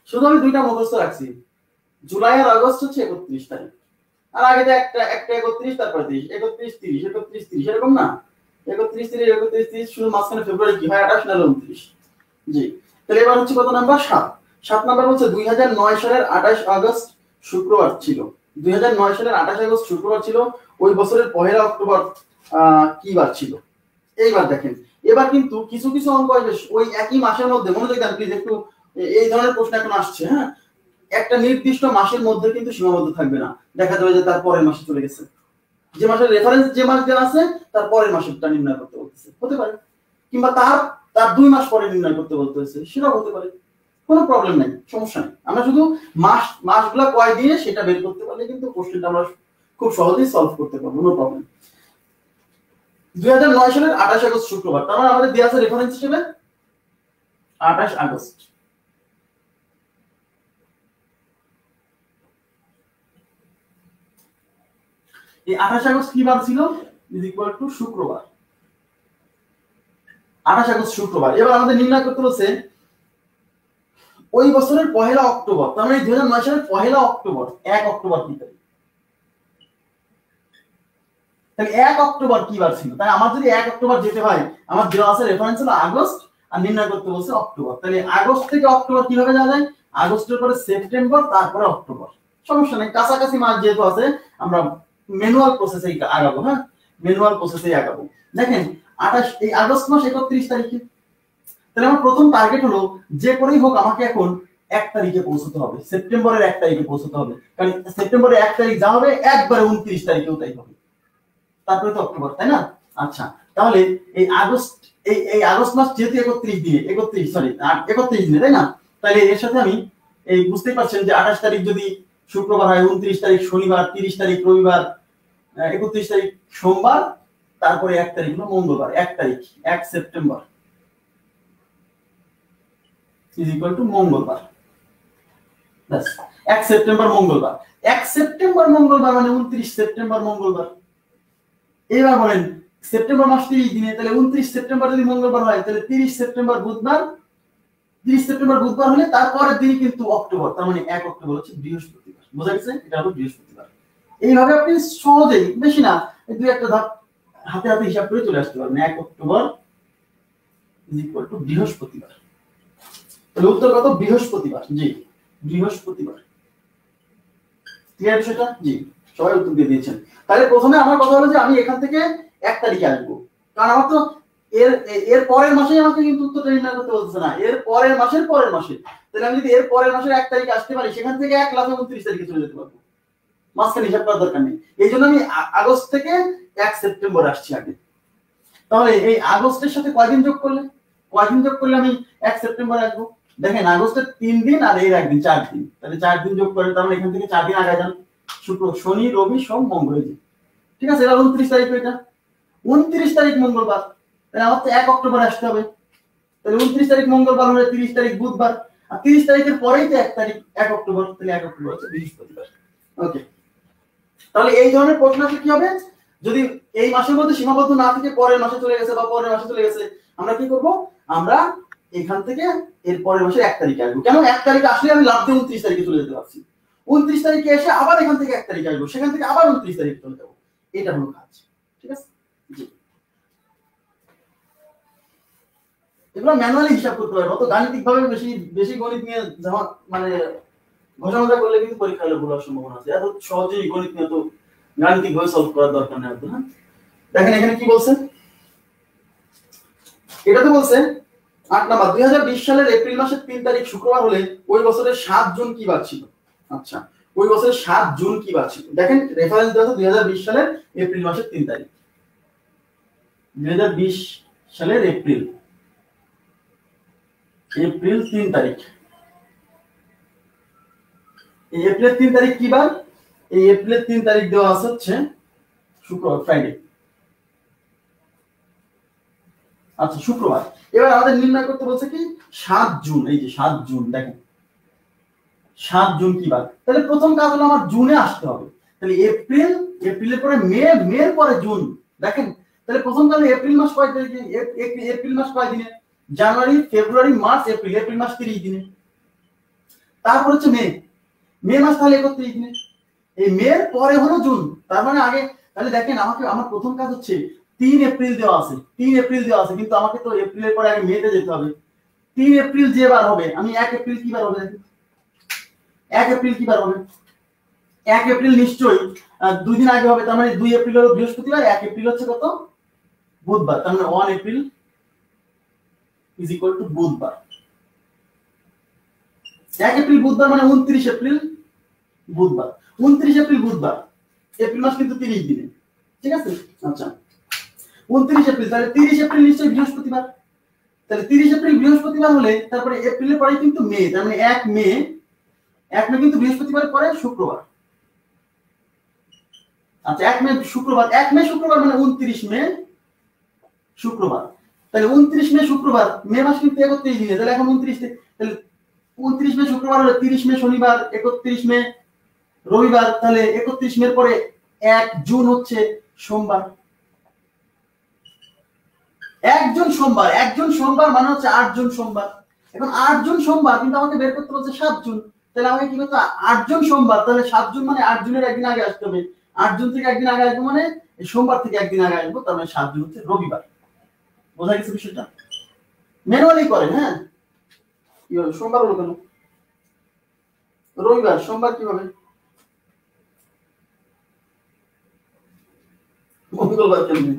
শুধু আমি 2টা মুখস্থ রাখছি, জুলাই আর আগস্ট হচ্ছে 31 তারিখ, আর আগে যে একটা 31, তারপরে 30, 31, 30, 31, 30, এরকম না? 31, 30, 31, 30, শুধু মাঝখানে ফেব্রুয়ারি কি হয় 28 না 29। জি, তাহলে এবার হচ্ছে কত নাম্বার? 7 নাম্বার হচ্ছে 2009 সালের 28 আগস্ট শুক্রবার ছিল। 2009 সালের 28 আগস্ট শুক্রবার ছিল। ওই বছরের 1 অক্টোবর কি বার ছিল? এইবার দেখেন, এবার কিন্তু কিছু কিছু অঙ্ক আসবে ওই একই মাসের মধ্যে। মনোযোগ দেন প্লিজ, একটু এই ধরনের প্রশ্ন এখন আসছে। হ্যাঁ, একটা নির্দিষ্ট মাসের মধ্যে কিন্তু সীমাবদ্ধ থাকবে না, দেখা যাবে যে তার পরের মাসে চলে গেছে, যে মাসের রেফারেন্স যে মাস দেওয়া আছে তার পরের মাসেরটা নির্ণয় করতে বলতেছে, হতে পারে। কিংবা তার 2 মাস পরে নির্ণয় করতে বলতেছে, সেটাও হতে পারে। কোনো প্রবলেম নাই, সমস্যা নেই। আমরা শুধু মাসগুলা কয় দিয়ে সেটা বের করতে পারলে কিন্তু কোশ্চেনটা আমরা খুব সহজেই সলভ করতে পারবো, নো প্রবলেম। 2009 সালের 28 আগস্ট শুক্রবার, তার মানে আমাদের দেওয়া আছে রেফারেন্স হিসেবে 28 আগস্ট। এই 28 আগস্ট কি বার ছিল? ইজ ইকুয়াল টু শুক্রবার। 28 আগস্ট শুক্রবার। এবার আমাদের নির্ণয় করতে বলছে ওই বছরের 1 অক্টোবর, তার মানে 2009 সালের 1 অক্টোবর, 1 অক্টোবর কি তারিখ? তাহলে 1 অক্টোবর কি বার ছিল? তাই আমার যদি 1 অক্টোবর যেতে হয়, আমার দেওয়া আছে রেফারেন্স হলো আগস্ট আর নির্ণয় করতে বলছে অক্টোবর। তাহলে আগস্ট থেকে অক্টোবর কিভাবে যাওয়া যায়? আগস্টের পরে সেপ্টেম্বর, তারপরে অক্টোবর। সমস্যা নেই, কাছাকাছি মাস যেহেতু আছে আমরা ম্যানুয়াল প্রসেসে আগাবো। হ্যাঁ, ম্যানুয়াল প্রসেসে আগাবো। দেখেন 28 এই আগস্ট মাস 31 তারিখে। তাহলে আমার প্রথম টার্গেট হলো যে করেই হোক আমাকে এখন 1 তারিখে পৌঁছতে হবে, সেপ্টেম্বরের 1 তারিখে পৌঁছতে হবে। কারণ সেপ্টেম্বরের 1 তারিখ যা হবে একবারে 29 তারিখেও তাই হবে, তারপরে তো অক্টোবর, তাই না? আচ্ছা, তাহলে এই আগস্ট এই আগস্ট মাস যেহেতু 31 দিনে, 31 দিনে, তাই না? তাহলে এর সাথে আমি এই বুঝতেই পারছেন যে 28 তারিখ যদি শুক্রবার হয়, 29 তারিখ শনিবার, 30 তারিখ রবিবার, 31 তারিখ সোমবার, তারপরে 1 তারিখ হলো মঙ্গলবার। 1 তারিখ 1 সেপ্টেম্বর ইজ ইকুয়াল টু মঙ্গলবার। ব্যাস, 1 সেপ্টেম্বর মঙ্গলবার। 1 সেপ্টেম্বর মঙ্গলবার মানে 29 সেপ্টেম্বর মঙ্গলবার। এবার বলেন সেপ্টেম্বর মাস 30 দিনে, তাহলে 29 সেপ্টেম্বর যদি মঙ্গলবার হয়, তাহলে 30 সেপ্টেম্বর বুধবার। 30 সেপ্টেম্বর বুধবার হলে তারপরের দিনই কিন্তু অক্টোবর, তার মানে 1 অক্টোবর হচ্ছে বৃহস্পতিবার। বোঝা গেছে? এটা হলো বৃহস্পতিবার। এইভাবে আপনি সহজেই, বেশি না, দুই একটা ধাপ হাতে হাতে হিসাব করে চলে আসতে পারবেন। 1 অক্টোবর ইজ ইকুয়াল টু বৃহস্পতিবার। তাহলে উত্তর কত? বৃহস্পতিবার। জি, বৃহস্পতিবার। ক্লিয়ার বিষয়টা? জি, সবাই উত্তর দিয়ে দিয়েছেন। তাহলে প্রথমে আমার কথা হলো যে আমি এখান থেকে 1 তারিখে আসবো, কারণ আমার তো এর পরের মাসেই আমাকে কিন্তু উত্তরটা নির্ণয় করতে বলছে না, এর পরের মাসের পরের মাসে। তাহলে আমি যদি এর পরের মাসের 1 তারিখে আসতে পারি, সেখান থেকে 1 লাফে 29 তারিখে চলে যেতে পারবো, মাঝখানে হিসাব করার দরকার নেই। এই জন্য আমি আগস্ট থেকে 1 সেপ্টেম্বর আসছি আগে। তাহলে এই আগস্টের সাথে কয়দিন যোগ করলে আমি 1 সেপ্টেম্বর আসবো। দেখেন আগস্টের 3 দিন আর এর 1 দিন, 4 দিন। তাহলে 4 দিন যোগ করেন, তার মানে এখান থেকে 4 দিন আগে যান। শুক্র, শনি, রবি, সোম, মঙ্গল। ঠিক আছে, এবার 29 তারিখ, এটা 29 তারিখ মঙ্গলবার। তাহলে আমার তো 1 অক্টোবর আসতে হবে। তাহলে 29 তারিখ মঙ্গলবার হলে 30 তারিখ বুধবার, আর 30 তারিখের পরেই তো 1 তারিখ, 1 অক্টোবর। তাহলে 1 অক্টোবর হচ্ছে বৃহস্পতিবার। ওকে, তাহলে এই ধরনের প্রশ্ন আসলে কি হবে? যদি এই মাসের মধ্যে সীমাবদ্ধ না থেকে পরের মাসে চলে গেছে বা পরের মাসে চলে গেছে, আমরা কি করব? আমরা এখান থেকে এর পরের মাসে 1 তারিখে আসবো। কেন 1 তারিখে আসলে আমি লাভ দিয়ে 29 তারিখে চলে যেতে পারছি। 29 তারিখে এসে আবার এখান থেকে 1 তারিখে আসবো, সেখান থেকে আবার 29 তারিখে চলে যাবো। এটা হলো কাজ। ঠিক আছে? জি, এগুলো ম্যানুয়ালি হিসাব করতে হবে। অত গাণিতিক ভাবে বেশি বেশি গণিত নিয়ে যখন মানে ঘষামাজা করলে কিন্তু পরীক্ষা হলে ভুল হওয়ার সম্ভাবনা আছে। এত সহজেই গণিত নিয়ে তো গাণিতিক ভাবে সলভ করার দরকার নেই। হ্যাঁ, দেখেন এখানে কি বলছে, এটা তো বলছে 8 নাম্বার 2020 সালের এপ্রিল মাসের 3 তারিখ শুক্রবার হলে ওই বছরের 7 জুন কি বার ছিল? আচ্ছা, ওই বছরের 7 জুন কি বার ছিল? দেখেন রেফারেন্স দেওয়া আছে 2020 সালের এপ্রিল মাসের 3 তারিখ। 2020 সালের এপ্রিল 3 তারিখ। এই এপ্রিল 3 তারিখ কি বার? এই এপ্রিল 3 তারিখ দেওয়া আছে হচ্ছে শুক্রবার, ফ্রাইডে। আচ্ছা, শুক্রবার। এবার আমাদের নির্ণয় করতে বলছে কি 7 জুন। এই যে 7 জুন, দেখেন 7 জুন কি বার? তাহলে প্রথম কাজ হলো আমার জুনে আসতে হবে। তাহলে এপ্রিলের পরে মে, মের পরে জুন। দেখেন তাহলে প্রথম কাজ এপ্রিল মাস কয় তারিখে? এপ্রিল মাস কয় দিনে? জানুয়ারি, ফেব্রুয়ারি, মার্চ, এপ্রিল। এপ্রিল মাস 30 দিনে। তারপর হচ্ছে মে মাস, তাহলে 31 দিনে। এই মের পরে হলো জুন, তার মানে আগে। তাহলে দেখেন আমাকে, আমার প্রথম কাজ হচ্ছে 3 এপ্রিল দেওয়া আছে, 3 এপ্রিল দেওয়া আছে, কিন্তু আমাকে তো এপ্রিলের পরে আগে মেতে যেতে হবে। 3 এপ্রিল যে বার হবে, আমি 1 এপ্রিল কি বার হবে? 1 এপ্রিল কি বার হবে? 1 এপ্রিল নিশ্চয়ই 2 দিন আগে হবে, তার মানে 2 এপ্রিল হলো বৃহস্পতিবার, 1 এপ্রিল হচ্ছে কত? বুধবার। তার মানে 1 এপ্রিল ইজ ইকুয়াল টু বুধবার। 1 এপ্রিল বুধবার মানে 29 এপ্রিল বুধবার। 29 এপ্রিল বুধবার। এপ্রিল মাস কিন্তু 30 দিনে। ঠিক আছে? আচ্ছা, 29 এপ্রিল, তাহলে 30 এপ্রিল নিশ্চয়ই বৃহস্পতিবার। তাহলে 30 এপ্রিল বৃহস্পতিবার হলে তারপরে এপ্রিলের পরে কিন্তু মে, তার মানে 1 মে কিন্তু বৃহস্পতিবারের পরে শুক্রবার। আচ্ছা, 1 মে শুক্রবার, 1 মে শুক্রবার মানে 29 মে শুক্রবার। তাহলে 29 মে শুক্রবার, মে মাস কিন্তু 31 দিনে, তাহলে এখন 29, তাহলে 29 মে শুক্রবার হলে 30 মে শনিবার, 31 মে রবিবার, তাহলে 31 মের পরে 1 জুন হচ্ছে সোমবার। 1 জুন সোমবার, 1 জুন সোমবার মানে হচ্ছে 8 জুন সোমবার। এখন 8 জুন সোমবার, কিন্তু আমাকে বের করতে বলছে 7 জুন, তাহলে আমাকে কি করতে 8 জুন সোমবার, তাহলে 7 জুন মানে 8 জুনের একদিন আগে আসতে হবে। 8 জুন থেকে একদিন আগে আসবো মানে সোমবার থেকে একদিন আগে আসবো, তার মানে 7 জুন হচ্ছে রবিবার। বোঝা গেছে বিষয়টা? ম্যানুয়ালি করেন, হ্যাঁ। কি হবে সোমবার হলো কেন? রবিবার, সোমবার কি হবে? মঙ্গলবার কেমনে?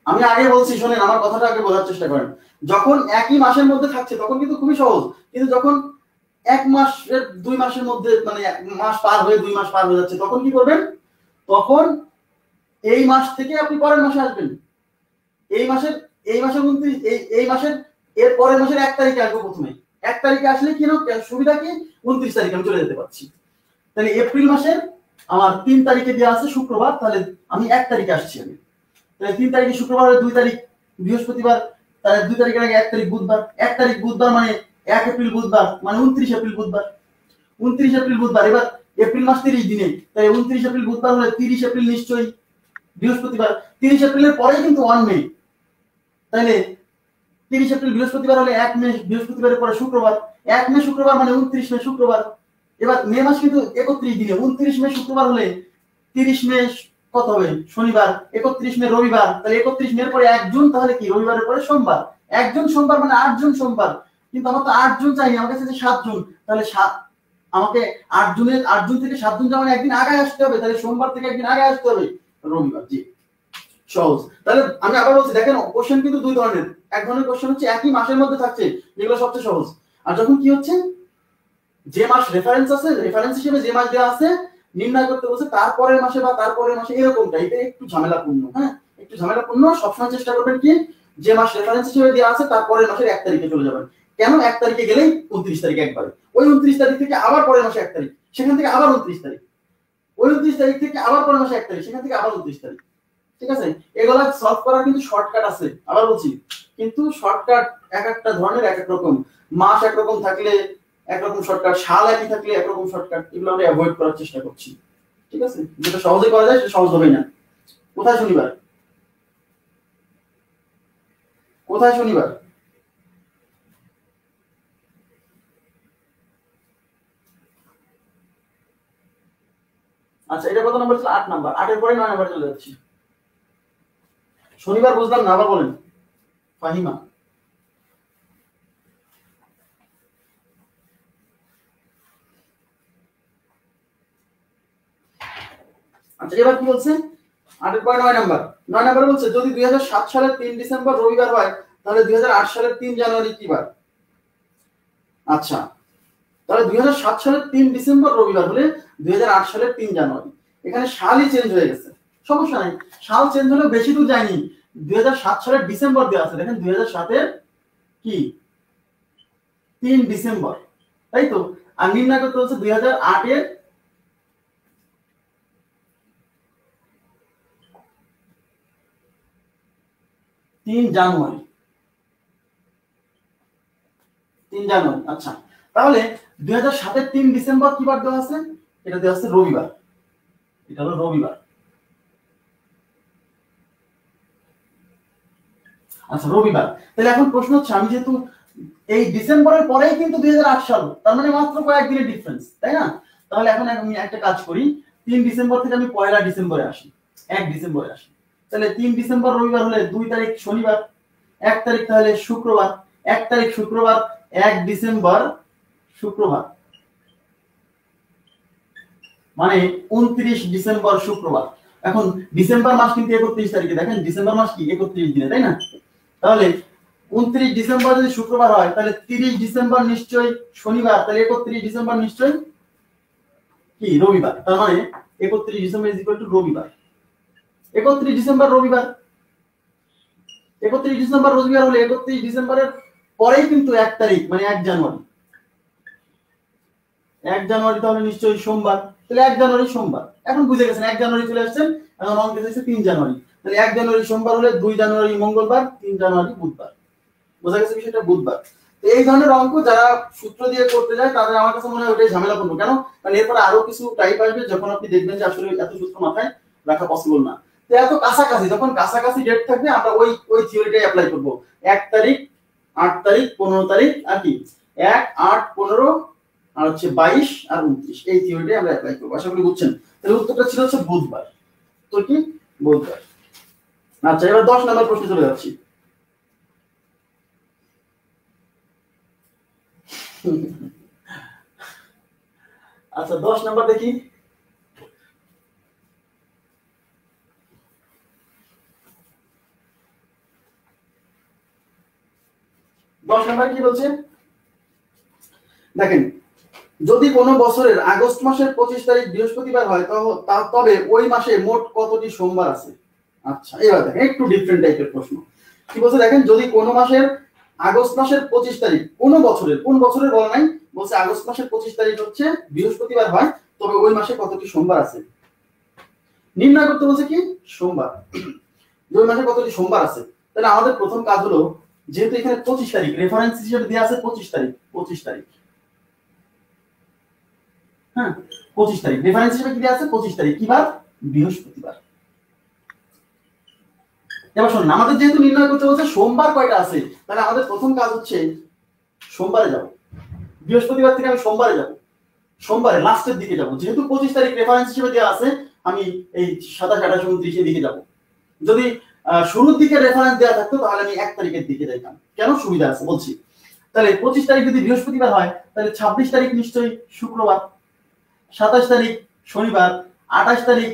আমি আগে বলছি, শোনেন আমার কথাটা আগে বোঝার চেষ্টা করেন। যখন একই মাসের মধ্যে থাকছে তখন কিন্তু খুবই সহজ, কিন্তু যখন 1 মাসের 2 মাসের মধ্যে মানে মাস পার হয়ে 2 মাস পার হয়ে যাচ্ছে, তখন কি করবেন? তখন এই মাস থেকে আপনি পরের মাসে আসবেন। এই মাসের 29, এই মাসের এর পরের মাসের 1 তারিখে আসবো প্রথমে। 1 তারিখে আসলে কি না সুবিধা কি, 29 তারিখে আমি চলে যেতে পারছি। তাহলে এপ্রিল মাসের আমার 3 তারিখে দেওয়া আছে শুক্রবার, তাহলে আমি 1 তারিখে আসছি আমি। তাহলে 3 তারিখে শুক্রবার হলে 2 তারিখ বৃহস্পতিবার, তাহলে 2 তারিখের আগে 1 তারিখ বুধবার। 1 তারিখ বুধবার মানে 1 এপ্রিল বুধবার, মানে 29 এপ্রিল বুধবার। 29 এপ্রিল বুধবার, এবার এপ্রিল মাস 30 দিনে, তাই 29 এপ্রিল বুধবার হলে 30 এপ্রিল নিশ্চয়ই বৃহস্পতিবার। 30 এপ্রিলের পরেই কিন্তু 1 মে, তাহলে 30 এপ্রিল বৃহস্পতিবার হলে 1 মে বৃহস্পতিবারের পরে শুক্রবার। 1 মে শুক্রবার মানে 29 মে শুক্রবার। এবার মে মাস কিন্তু 31 দিনে, 29 মে শুক্রবার হলে 30 মে কত হবে? শনিবার। 31 মে রবিবার, তাহলে 31 মের পরে 1 জুন, তাহলে কি রবিবারের পরে সোমবার। 1 জুন সোমবার মানে 8 জুন সোমবার, কিন্তু আমার তো 8 জুন চাইনি, আমার কাছে 7 জুন। তাহলে আমাকে 8 জুন থেকে 7 জুন যেমন একদিন আগে আসতে হবে, তাহলে সোমবার থেকে একদিন আগে আসতে হবে রবিবার। জি, সহজ। তাহলে আমি আবার বলছি, দেখেন কোশ্চেন কিন্তু 2 ধরনের। এক ধরনের কোশ্চেন হচ্ছে একই মাসের মধ্যে থাকছে, যেগুলো সবচেয়ে সহজ। আর যখন কি হচ্ছে, যে মাস রেফারেন্স আছে, রেফারেন্স হিসেবে যে মাস দেওয়া আছে নির্ণয় করতে বলছে তারপরের মাসে বা তারপরের মাসে, এরকমটা। এটা একটু ঝামেলাপূর্ণ, হ্যাঁ, একটু ঝামেলাপূর্ণ। সবসময় চেষ্টা করবেন কি, যে মাস রেফারেন্স হিসেবে দেওয়া আছে তারপরের মাসের 1 তারিখে চলে যাবেন। কেন 1 তারিখে গেলেই 29 তারিখ একবারে, ওই 29 তারিখ থেকে আবার পরের মাসে 1 তারিখ, সেখান থেকে আবার 29 তারিখ, ওই 29 তারিখ থেকে আবার পরের মাসে 1 তারিখ, সেখান থেকে আবার 29 তারিখ। ঠিক আছে? এগুলা সলভ করার কিন্তু শর্টকাট আছে, আবার বলছি, কিন্তু শর্টকাট এক একটা ধরনের এক এক রকম। মাস একরকম থাকলে একরকম শর্টকাট, সাল একই থাকলে একরকম শর্টকাট, এগুলো আমরা অ্যাভয়েড করার চেষ্টা করছি। ঠিক আছে? যেটা সহজে করা যায় সেটা সহজ হবে না। কোথায় শনিবার? কোথায় শনিবার? আচ্ছা, এটা কত নাম্বার ছিল? 8 নাম্বার। 8 এর পরে 9 নাম্বার চলে যাচ্ছি। শনিবার বুঝলাম না, আবার বলেন। ফাহিমা, আচ্ছা এবার কি বলছে? 8 এর পরে 9 নাম্বার। 9 নাম্বার বলছে যদি 2007 সালের 3 ডিসেম্বর রবিবার হয়, তাহলে 2008 সালের 3 জানুয়ারি কি বার? আচ্ছা, তাহলে 2007 সালের 3 ডিসেম্বর রবিবার হলে 2008 সালের 3 জানুয়ারি। এখানে সালই চেঞ্জ হয়ে গেছে, সমস্যা নাই, সাল চেঞ্জ হলেও বেশি দূর যায়নি। 2007 সালের ডিসেম্বর দেওয়া আছে, দেখেন 2007 এর কি 3 ডিসেম্বর, তাই তো। আর নির্ণয় করতে হচ্ছে 2008 এর 3 জানুয়ারি। 3 জানুয়ারি, আচ্ছা। তাহলে 2007 এর 3 ডিসেম্বর কি বার দেওয়া আছে? এটা দেওয়া আছে রবিবার, এটা হলো রবিবার। আচ্ছা, রবিবার। তাহলে এখন প্রশ্ন হচ্ছে, আমি যেহেতু এই ডিসেম্বরের পরেই কিন্তু 2008 সাল, তার মানে মাত্র কয়েকদিনের ডিফারেন্স, তাই না? তাহলে এখন আমি একটা কাজ করি, 3 ডিসেম্বর থেকে আমি 1 ডিসেম্বরে আসি, 1 ডিসেম্বরে আসি। তাহলে 3 ডিসেম্বর রবিবার হলে 2 তারিখ শনিবার, 1 তারিখ তাহলে শুক্রবার, 1 তারিখ শুক্রবার, 1 ডিসেম্বর শুক্রবার, মানে 29 ডিসেম্বর শুক্রবার। এখন ডিসেম্বর মাস কিন্তু 31 তারিখে, দেখেন ডিসেম্বর মাস কি 31 দিনে, তাই না? তাহলে 29 ডিসেম্বর যদি শুক্রবার হয়, তাহলে 30 ডিসেম্বর নিশ্চয়ই শনিবার, তাহলে 31 ডিসেম্বর নিশ্চয়ই কি রবিবার। তার মানে 31 ডিসেম্বর ইজ ইকুয়াল টু রবিবার। 31 ডিসেম্বর রবিবার, 31 ডিসেম্বর রবিবার হলে 31 ডিসেম্বরের পরেই কিন্তু 1 তারিখ মানে 1 জানুয়ারি। 1 জানুয়ারি তাহলে নিশ্চয়ই সোমবার, তাহলে 1 জানুয়ারি সোমবার। এখন বুঝে গেছেন, 1 জানুয়ারি চলে আসছেন, এখন অঙ্ক এসেছে 3 জানুয়ারি। তাহলে 1 জানুয়ারি সোমবার হলে 2 জানুয়ারি মঙ্গলবার, 3 জানুয়ারি বুধবার। বোঝা গেছে বিষয়টা? বুধবার। তো এই ধরনের অঙ্ক যারা সূত্র দিয়ে করতে যায় তাদের আমার কাছে মনে হয় ওটাই ঝামেলাপূর্ণ। কেন? কারণ এরপরে আরো কিছু টাইপ আসবে যখন আপনি দেখবেন যে আসলে এত সূত্র মাথায় রাখা পসিবল না। তো এত কাছাকাছি, যখন কাছাকাছি ডেট থাকবে আমরা ওই থিওরিটাই অ্যাপ্লাই করব। 1 তারিখ, 8 তারিখ, 15 তারিখ আর কি 1, 8, 15 আর হচ্ছে 22 আর 29, এই থিওরিটাই আমরা অ্যাপ্লাই করব। আশা করি বুঝছেন। তাহলে উত্তরটা ছিল হচ্ছে বুধবার। তো কি বুধবার। আচ্ছা, এবার 10 নম্বর প্রশ্নে চলে যাচ্ছি। আচ্ছা, 10 নাম্বার দেখি। দশ নাম্বার কি বলছে দেখেন, যদি কোনো বছরের আগস্ট মাসের 25 তারিখ বৃহস্পতিবার হয় তবে ওই মাসে মোট কতটি সোমবার আছে? আচ্ছা, এবার দেখেন একটু ডিফারেন্ট টাইপের প্রশ্ন। কি বলছে দেখেন, যদি কোনো মাসের আগস্ট মাসের 25 তারিখ, কোন বছরের বলা নাই, বলছে আগস্ট মাসের 25 তারিখ হচ্ছে বৃহস্পতিবার হয় তবে ওই মাসে কতটি সোমবার আছে নির্ণয় করতে বলছে। কি সোমবার, ওই মাসে কতটি সোমবার আছে। তাহলে আমাদের প্রথম কাজ হলো, যেহেতু এখানে 25 তারিখ রেফারেন্স হিসেবে দেওয়া আছে, 25 তারিখ, হ্যাঁ 25 তারিখ রেফারেন্স হিসেবে কি দেওয়া আছে? 25 তারিখ, কি বার? বৃহস্পতিবার। এবার শুনুন, আমাদের যেহেতু নির্ণয় করতে বলছে সোমবার কয়টা আছে, তাহলে আমাদের প্রথম কাজ হচ্ছে সোমবারে যাব। বৃহস্পতিবার থেকে আমি সোমবারে যাব, সোমবারে লাস্টের দিকে যাব। যেহেতু 25 তারিখ রেফারেন্স হিসেবে দেওয়া আছে, আমি এই 27, 28, 29 এর দিকে যাব। যদি শুরুর দিকে রেফারেন্স দেওয়া থাকতো তাহলে আমি 1 তারিখের দিকে যাইতাম। কেন? সুবিধা আছে বলছি। তাহলে 25 তারিখ যদি বৃহস্পতিবার হয় তাহলে 26 তারিখ নিশ্চয়ই শুক্রবার, 27 তারিখ শনিবার, 28 তারিখ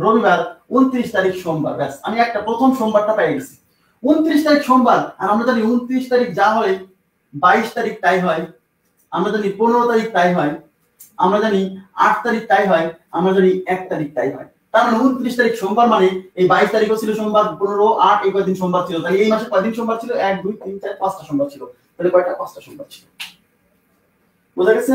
রবিবার, 29 তারিখ সোমবার। ব্যাস, আমি একটা প্রথম সোমবারটা পেয়ে গেছি। 29 তারিখ সোমবার, আর আমরা জানি 29 তারিখ যা হয় 22 তারিখ তাই হয়, আমরা জানি 15 তারিখ তাই হয়, আমরা জানি 8 তারিখ তাই হয়, আমরা জানি 1 তারিখ তাই হয়। তার মানে 29 তারিখ সোমবার, মানে এই 22 তারিখও ছিল সোমবার, 15, 8 এই কয়দিন সোমবার ছিল। তাহলে এই মাসে কয়দিন সোমবার ছিল? 1, 2, 3, 4, 5টা সোমবার ছিল। তাহলে কয়টা? 5টা সোমবার ছিল। বোঝা গেছে?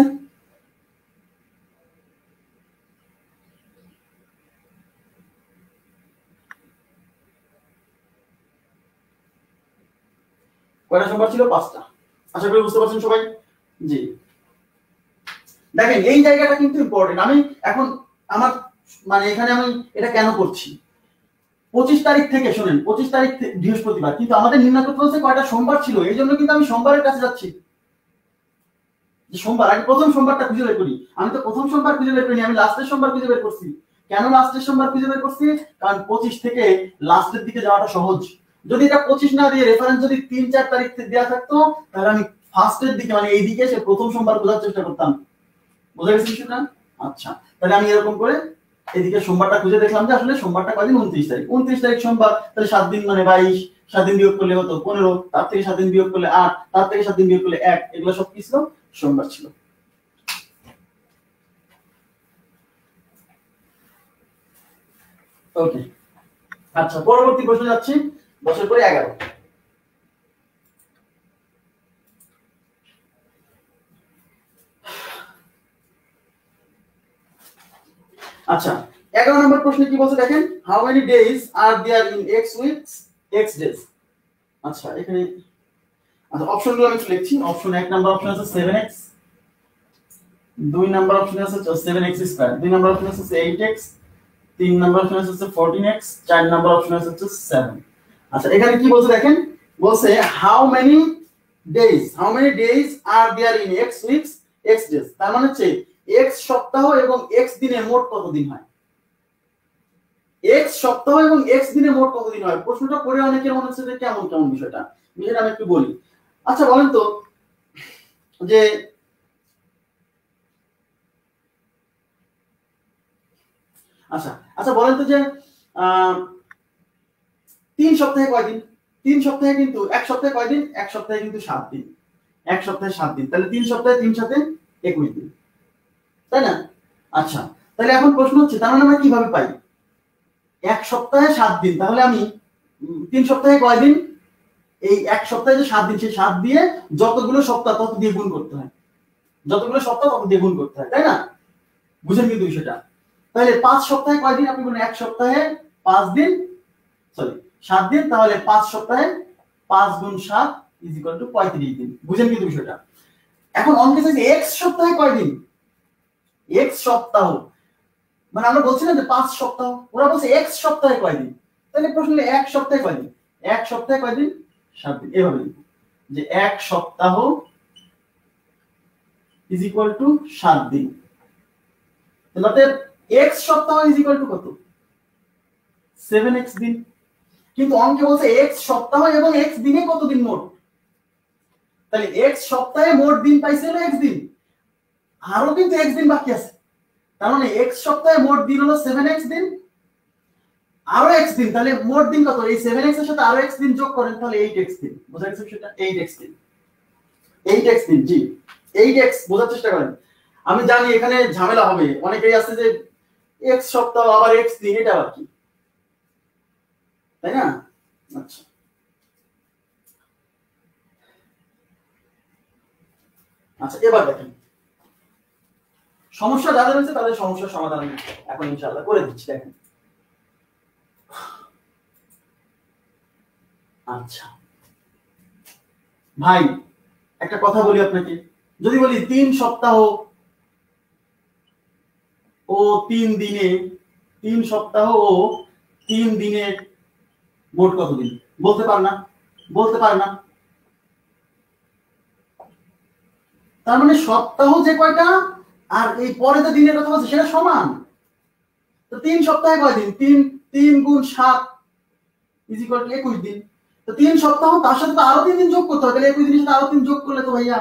কয়টা সোমবার ছিল? 5টা। আশা করি বুঝতে পারছেন সবাই। জি, দেখেন এই জায়গাটা কিন্তু ইম্পর্টেন্ট। আমি এখন আমার মানে এখানে আমি এটা কেন করছি, 25 তারিখ থেকে শোনেন, 25 তারিখ বৃহস্পতিবার, কিন্তু আমাদের নির্ণয় করতে হচ্ছে কয়টা সোমবার ছিল। এই জন্য কিন্তু আমি সোমবারের কাছে যাচ্ছি। সোমবার, আগে প্রথম সোমবারটা খুঁজে বের করি। আমি তো প্রথম সোমবার খুঁজে বের করিনি, আমি লাস্টের সোমবার খুঁজে বের করছি। কেন লাস্টের সোমবার খুঁজে বের করছি? কারণ 25 থেকে লাস্টের দিকে যাওয়াটা সহজ। যদি এটা 25 না দিয়ে রেফারেন্স যদি 3, 4 তারিখ দেওয়া থাকতো তাহলে আমি ফার্স্টের দিকে মানে এই দিকে এসে প্রথম সোমবার খোঁজার চেষ্টা করতাম। বোঝা গেছে সেটা? আচ্ছা, তাহলে আমি এরকম করে এদিকে সোমবারটা খুঁজে দেখলাম যে আসলে সোমবারটা কয়দিন? 29 তারিখ। 29 তারিখ সোমবার, তাহলে 7 দিন মানে 22, 7 দিন বিয়োগ করলে হতো 15, তার থেকে 7 দিন বিয়োগ করলে 8, তার থেকে 7 দিন বিয়োগ করলে 1, এগুলো সব কি ছিল? সোমবার ছিল। ওকে, আচ্ছা পরবর্তী প্রশ্ন যাচ্ছি। 10 পরে 11। আচ্ছা, 11 নম্বর প্রশ্নে কি বলছে দেখেন, how many days are there in x weeks x days. আচ্ছা, এখানে আচ্ছা অপশনগুলো আমি লিখছি। অপশন 1 নাম্বার অপশন আছে 7x, 2 নাম্বার অপশন আছে 7x স্কয়ার, 2 নাম্বার অপশন আছে 8x, 3 নাম্বার অপশন আছে 14x, 4 নাম্বার অপশন আছে 7। আচ্ছা, এখানে কি বলছে দেখেন, বলছে how many days are there in x weeks x days. তার মানে হচ্ছে x সপ্তাহ এবং x দিনে মোট কত দিন হয়। x সপ্তাহ এবং x দিনে মোট কত দিন হয়। প্রশ্নটা পড়ে অনেকের মনে হচ্ছে যে কেমন কেমন বিষয়টা আমি একটু বলি। আচ্ছা বলেন তো যে আচ্ছা বলেন তো যে 3 সপ্তাহে কয়দিন? 3 সপ্তাহে কিন্তু, এক সপ্তাহে কয়দিন? এক সপ্তাহে কিন্তু 7 দিন। এক সপ্তাহে 7 দিন, তাহলে 3 সপ্তাহে 3 সাথে 21 দিন, তাই না? আচ্ছা, তাহলে এখন প্রশ্ন হচ্ছে তার মানে আমরা কিভাবে পাই? এক সপ্তাহে 7 দিন, তাহলে আমি 3 সপ্তাহে কয়দিন? এই এক সপ্তাহে যে 7 দিন, সেই 7 দিয়ে যতগুলো সপ্তাহ তত দিয়ে গুণ করতে হয়, যতগুলো সপ্তাহ তত দিয়ে গুণ করতে হয়, তাই না? বুঝেন কিন্তু বিষয়টা? তাহলে 5 সপ্তাহে কয়দিন? আপনি বলেন এক সপ্তাহে 5 দিন সরি 7 দিন, তাহলে 5 সপ্তাহে 5 গুণ 7 ইজ ইকুয়াল টু 35 দিন। বুঝেন কিন্তু বিষয়টা? এখন অঙ্কে চাইছে x সপ্তাহে কয় দিন, x সপ্তাহ, মানে আমরা বলছি না যে 5 সপ্তাহ, ওরা বলছে x সপ্তাহে কয় দিন। তাহলে প্রশ্ন হলো 1 সপ্তাহে কয় দিন, 1 সপ্তাহে কয় দিন, 7 দিন। এভাবে লিখব যে 1 সপ্তাহ ইজ ইকুয়াল টু 7 দিন। তাহলে x সপ্তাহ ইজ ইকুয়াল টু কত, 7x দিন। কিন্তু অঙ্কে বলছে x সপ্তাহ এবং x দিনে কত দিন মোট, তাহলে x সপ্তাহে মোট দিন পাইছে হলো x দিন, আরো কিন্তু x দিন বাকি আছে। তার মানে x সপ্তাহে মোট দিন হলো 7x দিন, আরো x দিন, তাহলে মোট দিন কত, এই 7x এর সাথে আরো x দিন যোগ করেন তাহলে 8x দিন। বোঝা গেছে সেটা? 8x দিন, 8x দিন। জি 8x বোঝার চেষ্টা করেন। আমি জানি এখানে ঝামেলা হবে, অনেকেই আছে যে x সপ্তাহ আবার x দিন, এটা আবার কি, তাই না? আচ্ছা আচ্ছা, এবার দেখেন সমস্যা যাদের হচ্ছে তাদের সমস্যার সমাধান আমি এখন ইনশাআল্লাহ করে দিচ্ছি। দেখেন আচ্ছা ভাই, একটা কথা বলি আপনাকে, যদি বলি 3 সপ্তাহ ও 3 দিনে, 3 সপ্তাহ ও 3 দিনে মোট কত দিন, বলতে পার না, বলতে পার না। তার মানে সপ্তাহ যে কয়টা আর এই পরে যে দিনের কথা বলছে সেটা সমান। তো 3 সপ্তাহে কয় দিন, 3 গুণ 7 ইজ ইকুয়াল টু 21 দিন। তো 3 সপ্তাহ, তার সাথে তো আরো 3 দিন যোগ করতে হবে, তাহলে 21 দিনের সাথে আরো 3 যোগ করলে তো ভাইয়া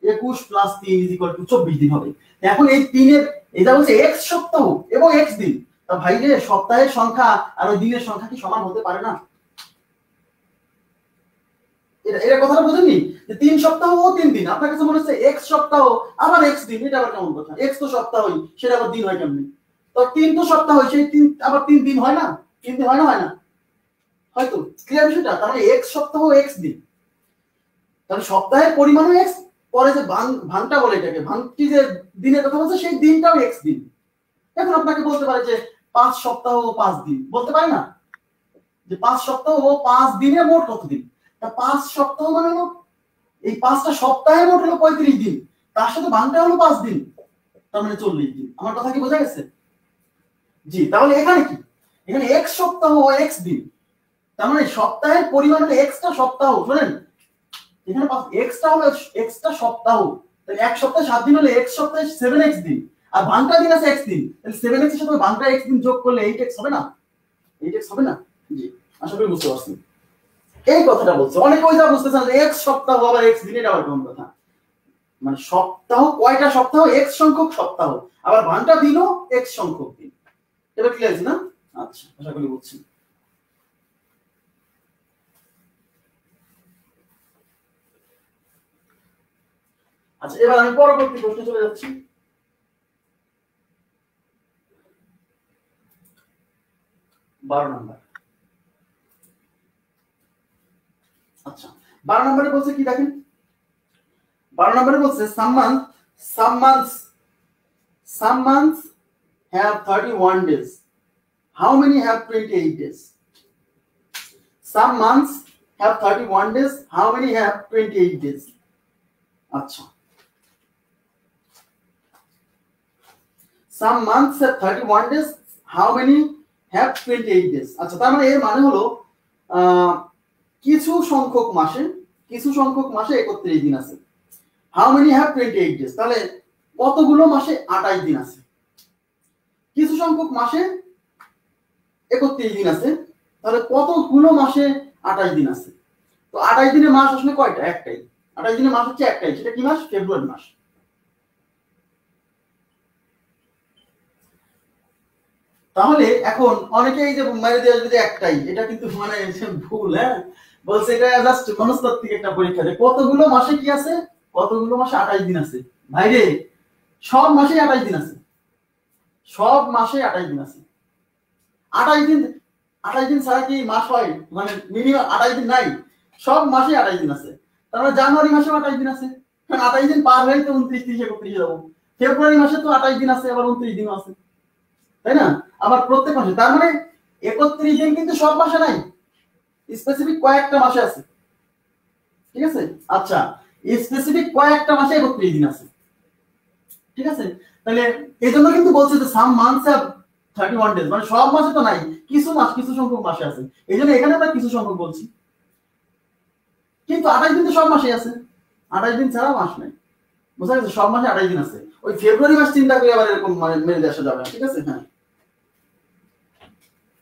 21 প্লাস 3 ইজ ইকুয়াল টু 24 দিন হবে। এখন এই 3 এর, এটা বলছে x সপ্তাহ এবং x দিন, তা ভাই রে সপ্তাহের সংখ্যা আর ওই দিনের সংখ্যা কি সমান হতে পারে না? এটা কথাটা বুঝেননি যে 3 সপ্তাহ ও 3 দিন, আপনার কাছে মনে হচ্ছে x সপ্তাহ আবার x দিন, এটা আবার কেমন কথা, x তো সপ্তাহই, সেটা আবার দিন হয় কেমনে? তো 3 তো সপ্তাহ হয়, সেই 3 আবার 3 দিন হয় না, 3 দিন হয় না, হয় না, হয়তো। ক্লিয়ার বিষয়টা? তার মানে x সপ্তাহ x দিন, তাহলে সপ্তাহের পরিমাণও x, পরে যে ভাঙটা বলে এটাকে, ভাঙটি যে দিনের কথা বলছে সেই দিনটাও x দিন। এখন আপনাকে বলতে পারে যে 5 সপ্তাহ ও 5 দিন, বলতে পারে না যে 5 সপ্তাহ ও 5 দিনে মোট কত দিন। তা 5 সপ্তাহ মানে হলো এই 5টা সপ্তাহে মোট হলো 35 দিন, তার সাথে ভাঙটা হলো 5 দিন, তার মানে 40 দিন। আমার কথা কি বোঝা গেছে? জি, তাহলে এখানে কি, এখানে x সপ্তাহ ও x দিন, তার মানে সপ্তাহের পরিমাণ হলো xটা সপ্তাহ। শুনেন এখানে xটা হলো xটা সপ্তাহ, তাহলে এক সপ্তাহে 7 দিন হলে x সপ্তাহে 7x দিন, আর ভাঙটা দিন আছে x দিন, তাহলে 7x এর সাথে ভাঙটা x দিন যোগ করলে 8x হবে না, 8x হবে না? জি, আশা করি বুঝতে পারছেন। এই কথাটা বলছে অনেকে, ওই যা বুঝতেছেন যে x সপ্তাহ আবার x দিন, এটা আবার কোন কথা, মানে সপ্তাহ কয়টা সপ্তাহ, x সংখ্যক সপ্তাহ, আবার ভাঙটা দিনও x সংখ্যক দিন। এটা ক্লিয়ার আছে না? আচ্ছা, আশা করি বুঝছেন। আচ্ছা, এবার আমি পরবর্তী প্রশ্নে চলে যাচ্ছি। বারো নাম্বার। আচ্ছা 12 নম্বরে বলছে কি দেখেন, 12 নম্বরে বলছে some months have 31 days, how many have 28 days? Some months have 31 days, how many have 28 days? আচ্ছা, some months have 31 days, how many have 28 days? আচ্ছা, তার মানে এর মানে হলো কিছু সংখ্যক মাসে 31 দিন আছে। How many have 28 days? তাহলে কতগুলো মাসে 28 দিন আছে? কিছু সংখ্যক মাসে 31 দিন আছে, তাহলে কতগুলো মাসে 28 দিন আছে? তো 28 দিনের মাস আসলে কয়টা? একটাই। 28 দিনের মাস হচ্ছে একটাই, সেটা কি মাস? ফেব্রুয়ারি মাস। তাহলে এখন অনেকে এই যে মেরে দিয়ে আসবে যে একটাই, এটা কিন্তু মানে ভুল। হ্যাঁ, বলছে এটা জাস্ট মনস্তাত্ত্বিক একটা পরীক্ষা, যে কতগুলো মাসে কি আছে, কতগুলো মাসে 28 দিন আছে। ভাইরে সব মাসে 28 দিন আছে, সব মাসে 28 দিন আছে। 28 দিন, 28 দিন ছাড়া কি মাস হয়? মানে মিনিমাম 28 দিন নাই, সব মাসে 28 দিন আছে। তার মানে জানুয়ারি মাসে 28 দিন আছে, কারণ 28 দিন পার হয়ে তো 29, 30, 31 যাবো। ফেব্রুয়ারি মাসে তো 28 দিন আছে, আবার 29 দিনও আছে, তাই না? আবার প্রত্যেক মাসে, তার মানে 31 দিন কিন্তু সব মাসে নাই, স্পেসিফিক কয়েকটা মাসে আছে, ঠিক আছে। আচ্ছা, স্পেসিফিক কয়েকটা মাসে 31 দিন আছে, ঠিক আছে। তাহলে এই জন্য কিন্তু বলছে যে সাম মান্থস হ্যাভ 31 ডেজ, মানে সব মাসে তো নাই, কিছু মাস, কিছু সংখ্যক মাসে আছে, এই জন্য এখানে আমরা কিছু সংখ্যক বলছি। কিন্তু 28 দিন তো সব মাসে আছে, 28 দিন ছাড়া মাস নাই, বুঝা গেছে? সব মাসে 28 দিন আছে, ওই ফেব্রুয়ারি মাস চিন্তা করে আবার এরকম মানে মেরে আসা যাবে না, ঠিক আছে। হ্যাঁ,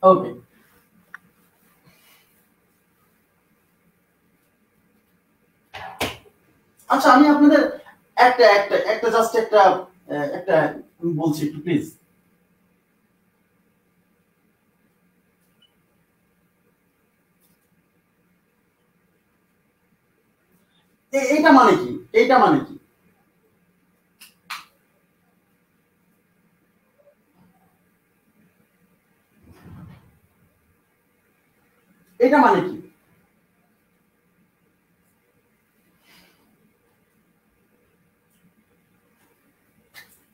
ওকে। আচ্ছা, আমি আপনাদের একটা একটা একটা জাস্ট একটা একটা বলছি একটু প্লিজ। এইটা মানে কি? এইটা মানে কি? এটা মানে কি?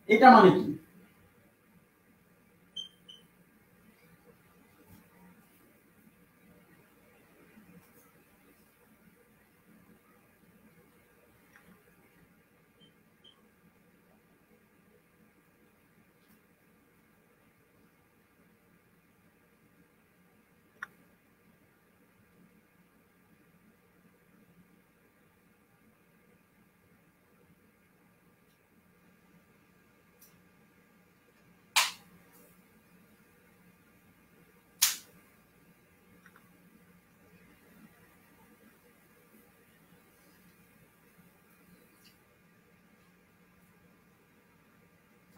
এটা মানে কি?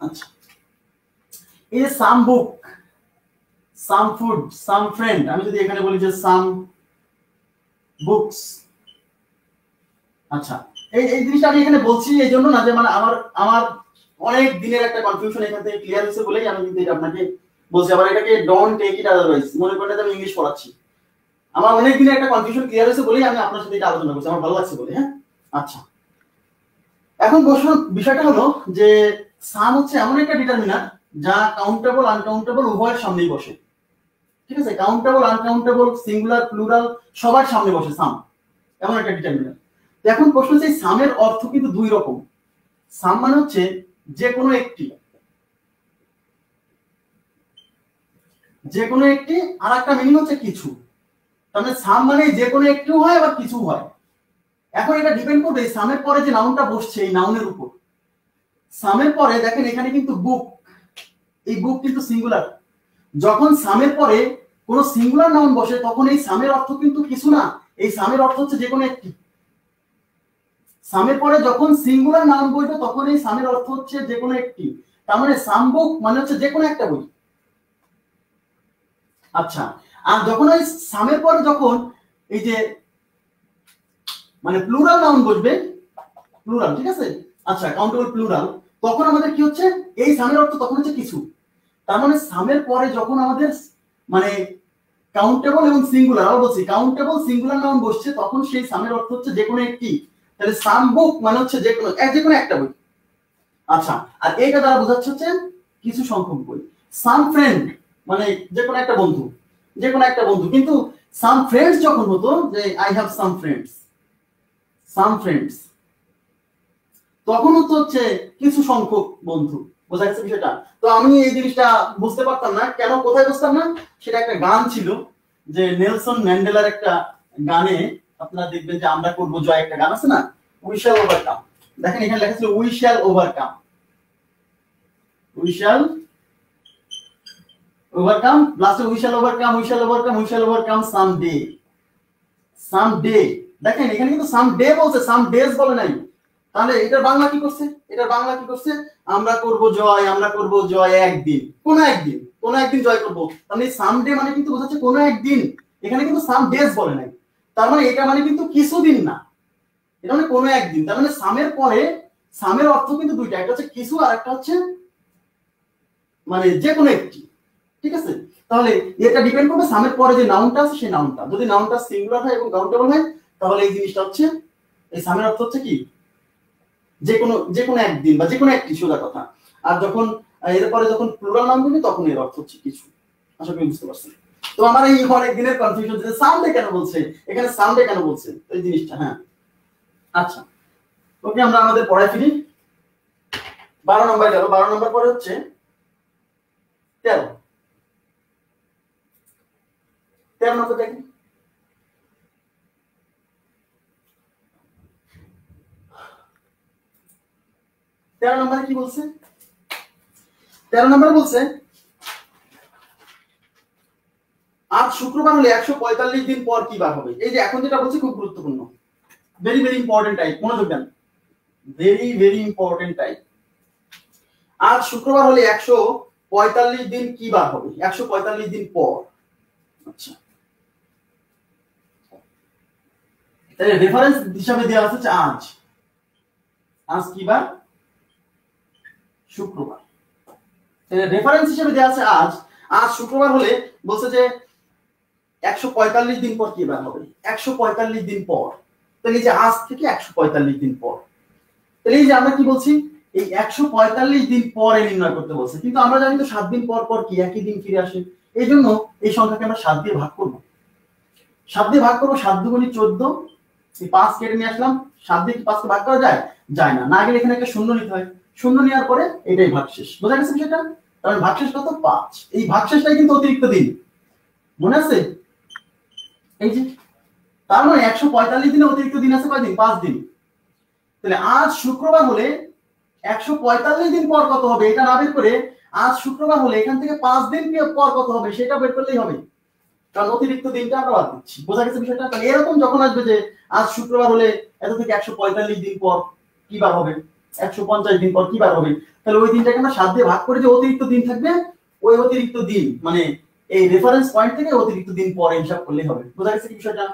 আচ্ছা, এই যে সাম বুক, সাম ফুড, সাম ফ্রেন্ড, আমি যদি এখানে বলি যে সাম বুকস, আচ্ছা, এই জিনিসটা আমি এখানে বলছি এই জন্য না যে মানে আমার আমার অনেক দিনের একটা কনফিউশন এখান থেকে ক্লিয়ার হয়েছে বলেই আমি কিন্তু এটা আপনাকে বলছি। আবার এটাকে ডোন্ট টেক ইট আদারওয়াইজ মনে করেন যে আমি ইংলিশ পড়াচ্ছি, আমার অনেক দিনের একটা কনফিউশন ক্লিয়ার হয়েছে বলেই আমি আপনার সাথে এটা আলোচনা করছি, আমার ভালো লাগছে বলে। হ্যাঁ, আচ্ছা, এখন বিষয়টা হলো যে সাম হচ্ছে এমন একটা ডিটারমিনার যা কাউন্টেবল আনকাউন্টেবল উভয়ের সামনেই বসে, ঠিক আছে। কাউন্টেবল আনকাউন্টেবল সিঙ্গুলার প্লুরাল সবার সামনে বসে সাম, এমন একটা ডিটারমিনার। তো এখন প্রশ্ন হচ্ছে সামের অর্থ কিন্তু দুই রকম। সাম মানে হচ্ছে যে কোনো একটি, যে কোনো একটি, আর একটা মিনিং হচ্ছে কিছু। তার মানে সাম মানে যে কোনো একটিও হয় আবার কিছু হয়। এখন এটা ডিপেন্ড করবে সামের পরে যে নাউনটা বসছে এই নাউনের উপর। সামের পরে দেখেন এখানে কিন্তু বুক, এই বুক কিন্তু সিঙ্গুলার। যখন সামের পরে কোন সিঙ্গুলার নাউন বসে তখন এই সামের অর্থ কিন্তু কিছু না, এই সামের অর্থ হচ্ছে যে কোনো একটি। সামের পরে যখন সিঙ্গুলার নাউন বসবে তখন এই সামের অর্থ হচ্ছে যে কোনো একটি। তার মানে সাম বুক মানে হচ্ছে যে কোনো একটা বই। আচ্ছা, আর যখন ওই সামের পরে যখন এই যে মানে প্লুরাল নাউন বসবে, প্লুরাল, ঠিক আছে, আচ্ছা, কাউন্টেবল প্লুরাল, তখন আমাদের কি হচ্ছে এই সামের অর্থ তখন হচ্ছে কিছু। তার মানে সামের পরে যখন আমাদের মানে কাউন্টেবল এবং সিঙ্গুলার, আবার বলছি কাউন্টেবল সিঙ্গুলার নাউন বসছে তখন সেই সামের অর্থ হচ্ছে যে কোনো একটি। তাহলে সাম বুক মানে হচ্ছে যে কোনো একটা বই। আচ্ছা, আর এইটা দ্বারা বোঝাচ্ছে হচ্ছে কিছু সংখ্যক বই। সাম ফ্রেন্ড মানে যে কোনো একটা বন্ধু, যে কোনো একটা বন্ধু। কিন্তু সাম ফ্রেন্ডস যখন হতো যে I have some friends, some friends, তখন হচ্ছে কিছু সংখ্যক বন্ধু। বোঝা গেছে বিষয়টা? তো আমি এই জিনিসটা বুঝতে পারতাম না কেন, কোথায় বুঝতাম না, সেটা একটা গান ছিল যে নেলসন ম্যান্ডেলার একটা গানে আপনারা দেখবেন যে আমরা করবো জয়, একটা গান আছে না, উই শ্যাল ওভারকাম। দেখেন এখানে লেখা ছিল we shall overcome, we shall overcome, লাস্টে we shall overcome, we shall overcome, we shall overcome someday, someday. দেখেন এখানে কিন্তু সামডে বলছে, সাম ডেজ বলে নাই। তাহলে এটার বাংলা কি করছে, এটার বাংলা কি করছে, আমরা করব জয়, আমরা করব জয় একদিন, কোন একদিন, কোন একদিন জয় করব। তাহলে সামডে মানে কিন্তু বোঝাচ্ছে কোন একদিন, এখানে কিন্তু সাম ডেজ বলে নাই। তার মানে এটা মানে কিন্তু কিছুদিন না, এটা মানে কোন একদিন। তার মানে সামের পরে সামের অর্থ কিন্তু দুইটা, একটা হচ্ছে কিছু আর একটা হচ্ছে মানে যে কোনো একটি, ঠিক আছে। তাহলে এটা ডিপেন্ড করবে সামের পরে যে নাউনটা আছে সেই নাউনটা, যদি নাউনটা সিঙ্গুলার হয় এবং কাউন্টেবল হয় তাহলে এই জিনিসটা হচ্ছে এই সামের অর্থ হচ্ছে কি যে কোনো একদিন বা যে কোনো একটি, সোজা কথা। আর যখন এরপরে যখন প্লুরাল নাউন বলবে তখন এর অর্থ হচ্ছে কিছু। আশা করি বুঝতে পারছেন। তো আমার এই অনেক দিনের কনফিউশন যে সানডে কেন বলছে, এখানে সানডে কেন বলছে এই জিনিসটা। হ্যাঁ আচ্ছা ওকে, আমরা আমাদের পড়ায় ফিরি। 12 নম্বর গেল, 12 নম্বর পরে হচ্ছে 13। 13 নম্বর দেখেন, 13 নম্বরে কি বলছে? 13 নম্বরে বলছে আজ শুক্রবার হলে 145 দিন পর কি বার হবে। এই যে এখন যেটা বলছি খুব গুরুত্বপূর্ণ, ভেরি ভেরি ইম্পর্টেন্ট টাইপ, মনোযোগ দেন, ভেরি ভেরি ইম্পর্টেন্ট টাইপ। আজ শুক্রবার হলে 145 দিন কি বার হবে? 145 দিন পর। আচ্ছা তাহলে রেফারেন্স হিসাবে দেওয়া আছে আজ। আজ কি বার? শুক্রবার। তাহলে রেফারেন্স হিসাবে দেওয়া আছে আজ। আজ শুক্রবার হলে বলছে যে 145 দিন পর কি বার হবে? 145 দিন পর। তাহলে এই যে আজ থেকে 145 দিন পর, তাহলে এই যে আমরা কি বলছি, এই 145 দিন পরে নির্ণয় করতে বলছে। কিন্তু আমরা জানি তো 7 দিন পর পর কি একই দিন ফিরে আসে, এই জন্য এই সংখ্যাকে আমরা 7 দিয়ে ভাগ করব। 7 দিয়ে ভাগ করবো, 7 দুগুণী 14, এই 5 কেটে নিয়ে আসলাম। 7 দিয়ে কি 5 কে ভাগ করা যায়? যায় না, না গেলে এখানে একটা শূন্য নিতে হয়, শূন্য নেওয়ার পরে এটাই ভাগশেষ। বোঝা গেছে বিষয়টা? কারণ ভাগশেষ কত? 5। এই ভাগশেষটাই কিন্তু অতিরিক্ত দিন, মনে আছে? এই যে তার মানে 145 দিনে অতিরিক্ত দিন আছে কয়দিন? 5 দিন। তাহলে আজ শুক্রবার হলে 145 দিন পর কত হবে এটা না বের করে, আজ শুক্রবার হলে এখান থেকে 5 দিন পর কত হবে সেটা বের করলেই হবে, কারণ অতিরিক্ত দিনটা আমরা বাদ দিচ্ছি। বোঝা গেছে বিষয়টা? তাহলে এরকম যখন আসবে যে আজ শুক্রবার হলে এত থেকে 145 দিন পর কি বার হবে, 150 দিন পর কি বার হবে, তাহলে ওই দিনটাকে আমরা 7 দিয়ে ভাগ করে যে অতিরিক্ত দিন থাকবে, ওই অতিরিক্ত দিন মানে এই রেফারেন্স পয়েন্ট থেকে অতিরিক্ত দিন পরে হিসাব করলেই হবে। বোঝা গেছে কি বিষয়টা?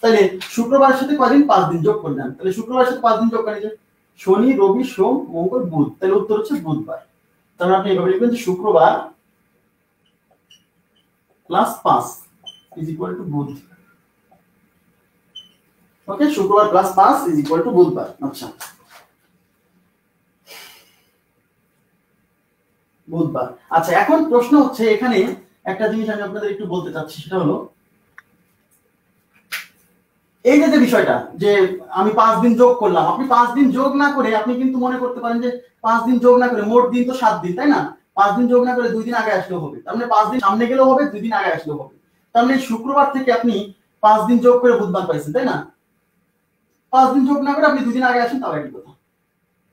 তাহলে শুক্রবারের সাথে কয়দিন? 5 দিন যোগ করে দেন। তাহলে শুক্রবারের সাথে 5 দিন যোগ করে যে শনি, রবি, সোম, মঙ্গল, বুধ, তাহলে উত্তর হচ্ছে বুধবার। তাহলে আপনি এভাবে লিখবেন যে শুক্রবার প্লাস 5 ইজ ইকুয়াল টু বুধ। ওকে, শুক্রবার প্লাস 5 ইজ ইকুয়াল টু বুধবার। আচ্ছা বুধবার। আচ্ছা এখন প্রশ্ন হচ্ছে এখানে একটা জিনিস আমি আপনাদের একটু বলতে চাচ্ছি, সেটা হলো এই যে বিষয়টা যে আমি 5 দিন যোগ করলাম, আপনি 5 দিন যোগ না করে আপনি কিন্তু মনে করতে পারেন যে 5 দিন যোগ না করে মোট দিন তো 7 দিন, তাই না? 5 দিন যোগ না করে 2 দিন আগে আসলেও হবে, তার মানে 5 দিন সামনে গেলেও হবে, 2 দিন আগে আসলেও হবে। তার মানে শুক্রবার থেকে আপনি 5 দিন যোগ করে বুধবার পাইছেন, তাই না? 5 দিন যোগ না করে আপনি 2 দিন আগে আসেন, তাও একই কথা।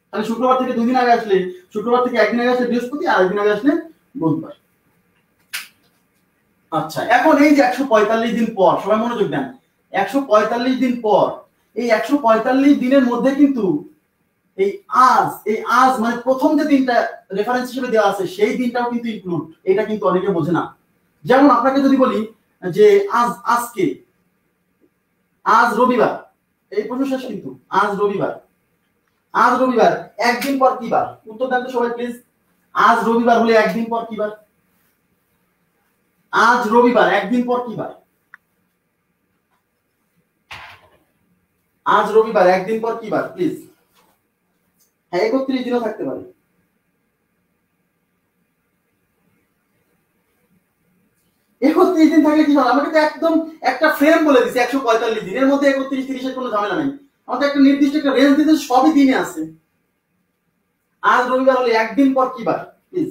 তাহলে শুক্রবার থেকে 2 দিন আগে আসলে, শুক্রবার থেকে একদিন আগে আসলে বৃহস্পতি, আর একদিন আগে আসলে বুধবার। আচ্ছা এখন এই যে 145 দিন পর, সবাই মনোযোগ দেন, 145 দিন পর, এই 145 দিনের মধ্যে কিন্তু এই আজ মানে প্রথম যে দিনটা রেফারেন্স হিসেবে দেওয়া আছে সেই দিনটাও কিন্তু ইনক্লুড, এটা কিন্তু অনেকে বোঝে না। যেমন আপনাকে যদি বলি যে আজ রবিবার, এই প্রশ্ন শেষ কিন্তু, আজ রবিবার, আজ রবিবার একদিন পর কি বার? উত্তর দেন তো সবাই প্লিজ। আজ রবিবার হলে একদিন পর কি বার? আজ রবিবার একদিন পর কি বার? আজ রবিবার একদিন পর কি বার প্লিজ? হ্যাঁ 31 দিনও থাকতে পারে। 31 দিন থাকলে কি হবে? আমাকে তো একদম একটা ফ্রেম বলে দিছে 145 দিন, এর মধ্যে 31 30-এর কোনো ঝামেলা নেই, আমাদের একটা নির্দিষ্ট একটা রেঞ্জ দিতে, সবই দিনে আছে। আজ রবিবার হলে একদিন পর কি বার প্লিজ?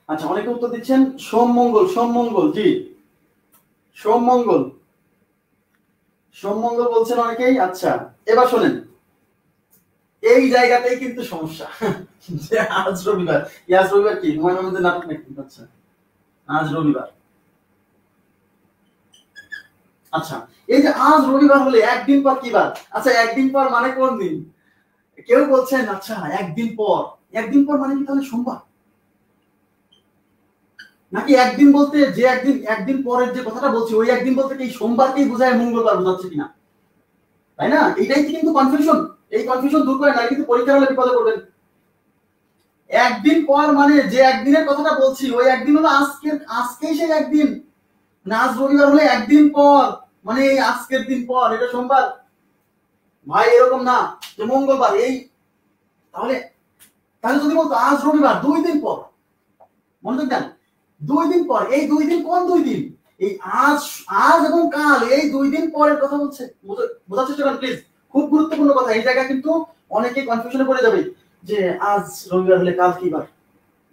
আচ্ছা অনেকে উত্তর দিচ্ছেন সোম মঙ্গল, সোম মঙ্গল, জি সোম মঙ্গল, সোম মঙ্গল বলছেন অনেকেই। আচ্ছা এবার শোনেন, এই জায়গাতেই কিন্তু সমস্যা যে আজ রবিবার, আজ রবিবার কি হুমায়ুন আহমেদের নাটক নাকি? আচ্ছা আজ রবিবার, আচ্ছা এই যে আজ রবিবার হলে একদিন পর কি বার? আচ্ছা একদিন পর মানে কোন দিন? কেউ বলছেন আচ্ছা একদিন পর, একদিন পর মানে কি তাহলে সোমবার? নাকি একদিন বলতে যে একদিন পরের যে কথাটা বলছি ওই একদিন বলতে কি সোমবারকেই বোঝায়, মঙ্গলবার বোঝাচ্ছে কিনা, তাই না? এটাই কিন্তু কনফিউশন। এই কনফিউশন দূর করে না কিন্তু পরীক্ষা হলে বিপদে পড়বেন। একদিন পর মানে যে একদিনের কথাটা বলছি ওই একদিন হলো আজকেই সেই একদিন, না আজ রবিবার হলে একদিন পর মানে এই আজকের দিন পর, এটা সোমবার ভাই, এরকম না যে মঙ্গলবার। এই তাহলে তাহলে যদি বলতো আজ রবিবার 2 দিন পর, মনোযোগ দেন, 2 দিন পর, এই 2 দিন কোন 2 দিন? এই আজ আজ এবং কাল এই 2 দিন পরের কথা বলছে। বোঝার চেষ্টা করেন প্লিজ, খুব গুরুত্বপূর্ণ কথা। এই জায়গায় কিন্তু অনেকে কনফিউশনে পড়ে যাবে যে আজ রবিবার হলে কাল কি বার,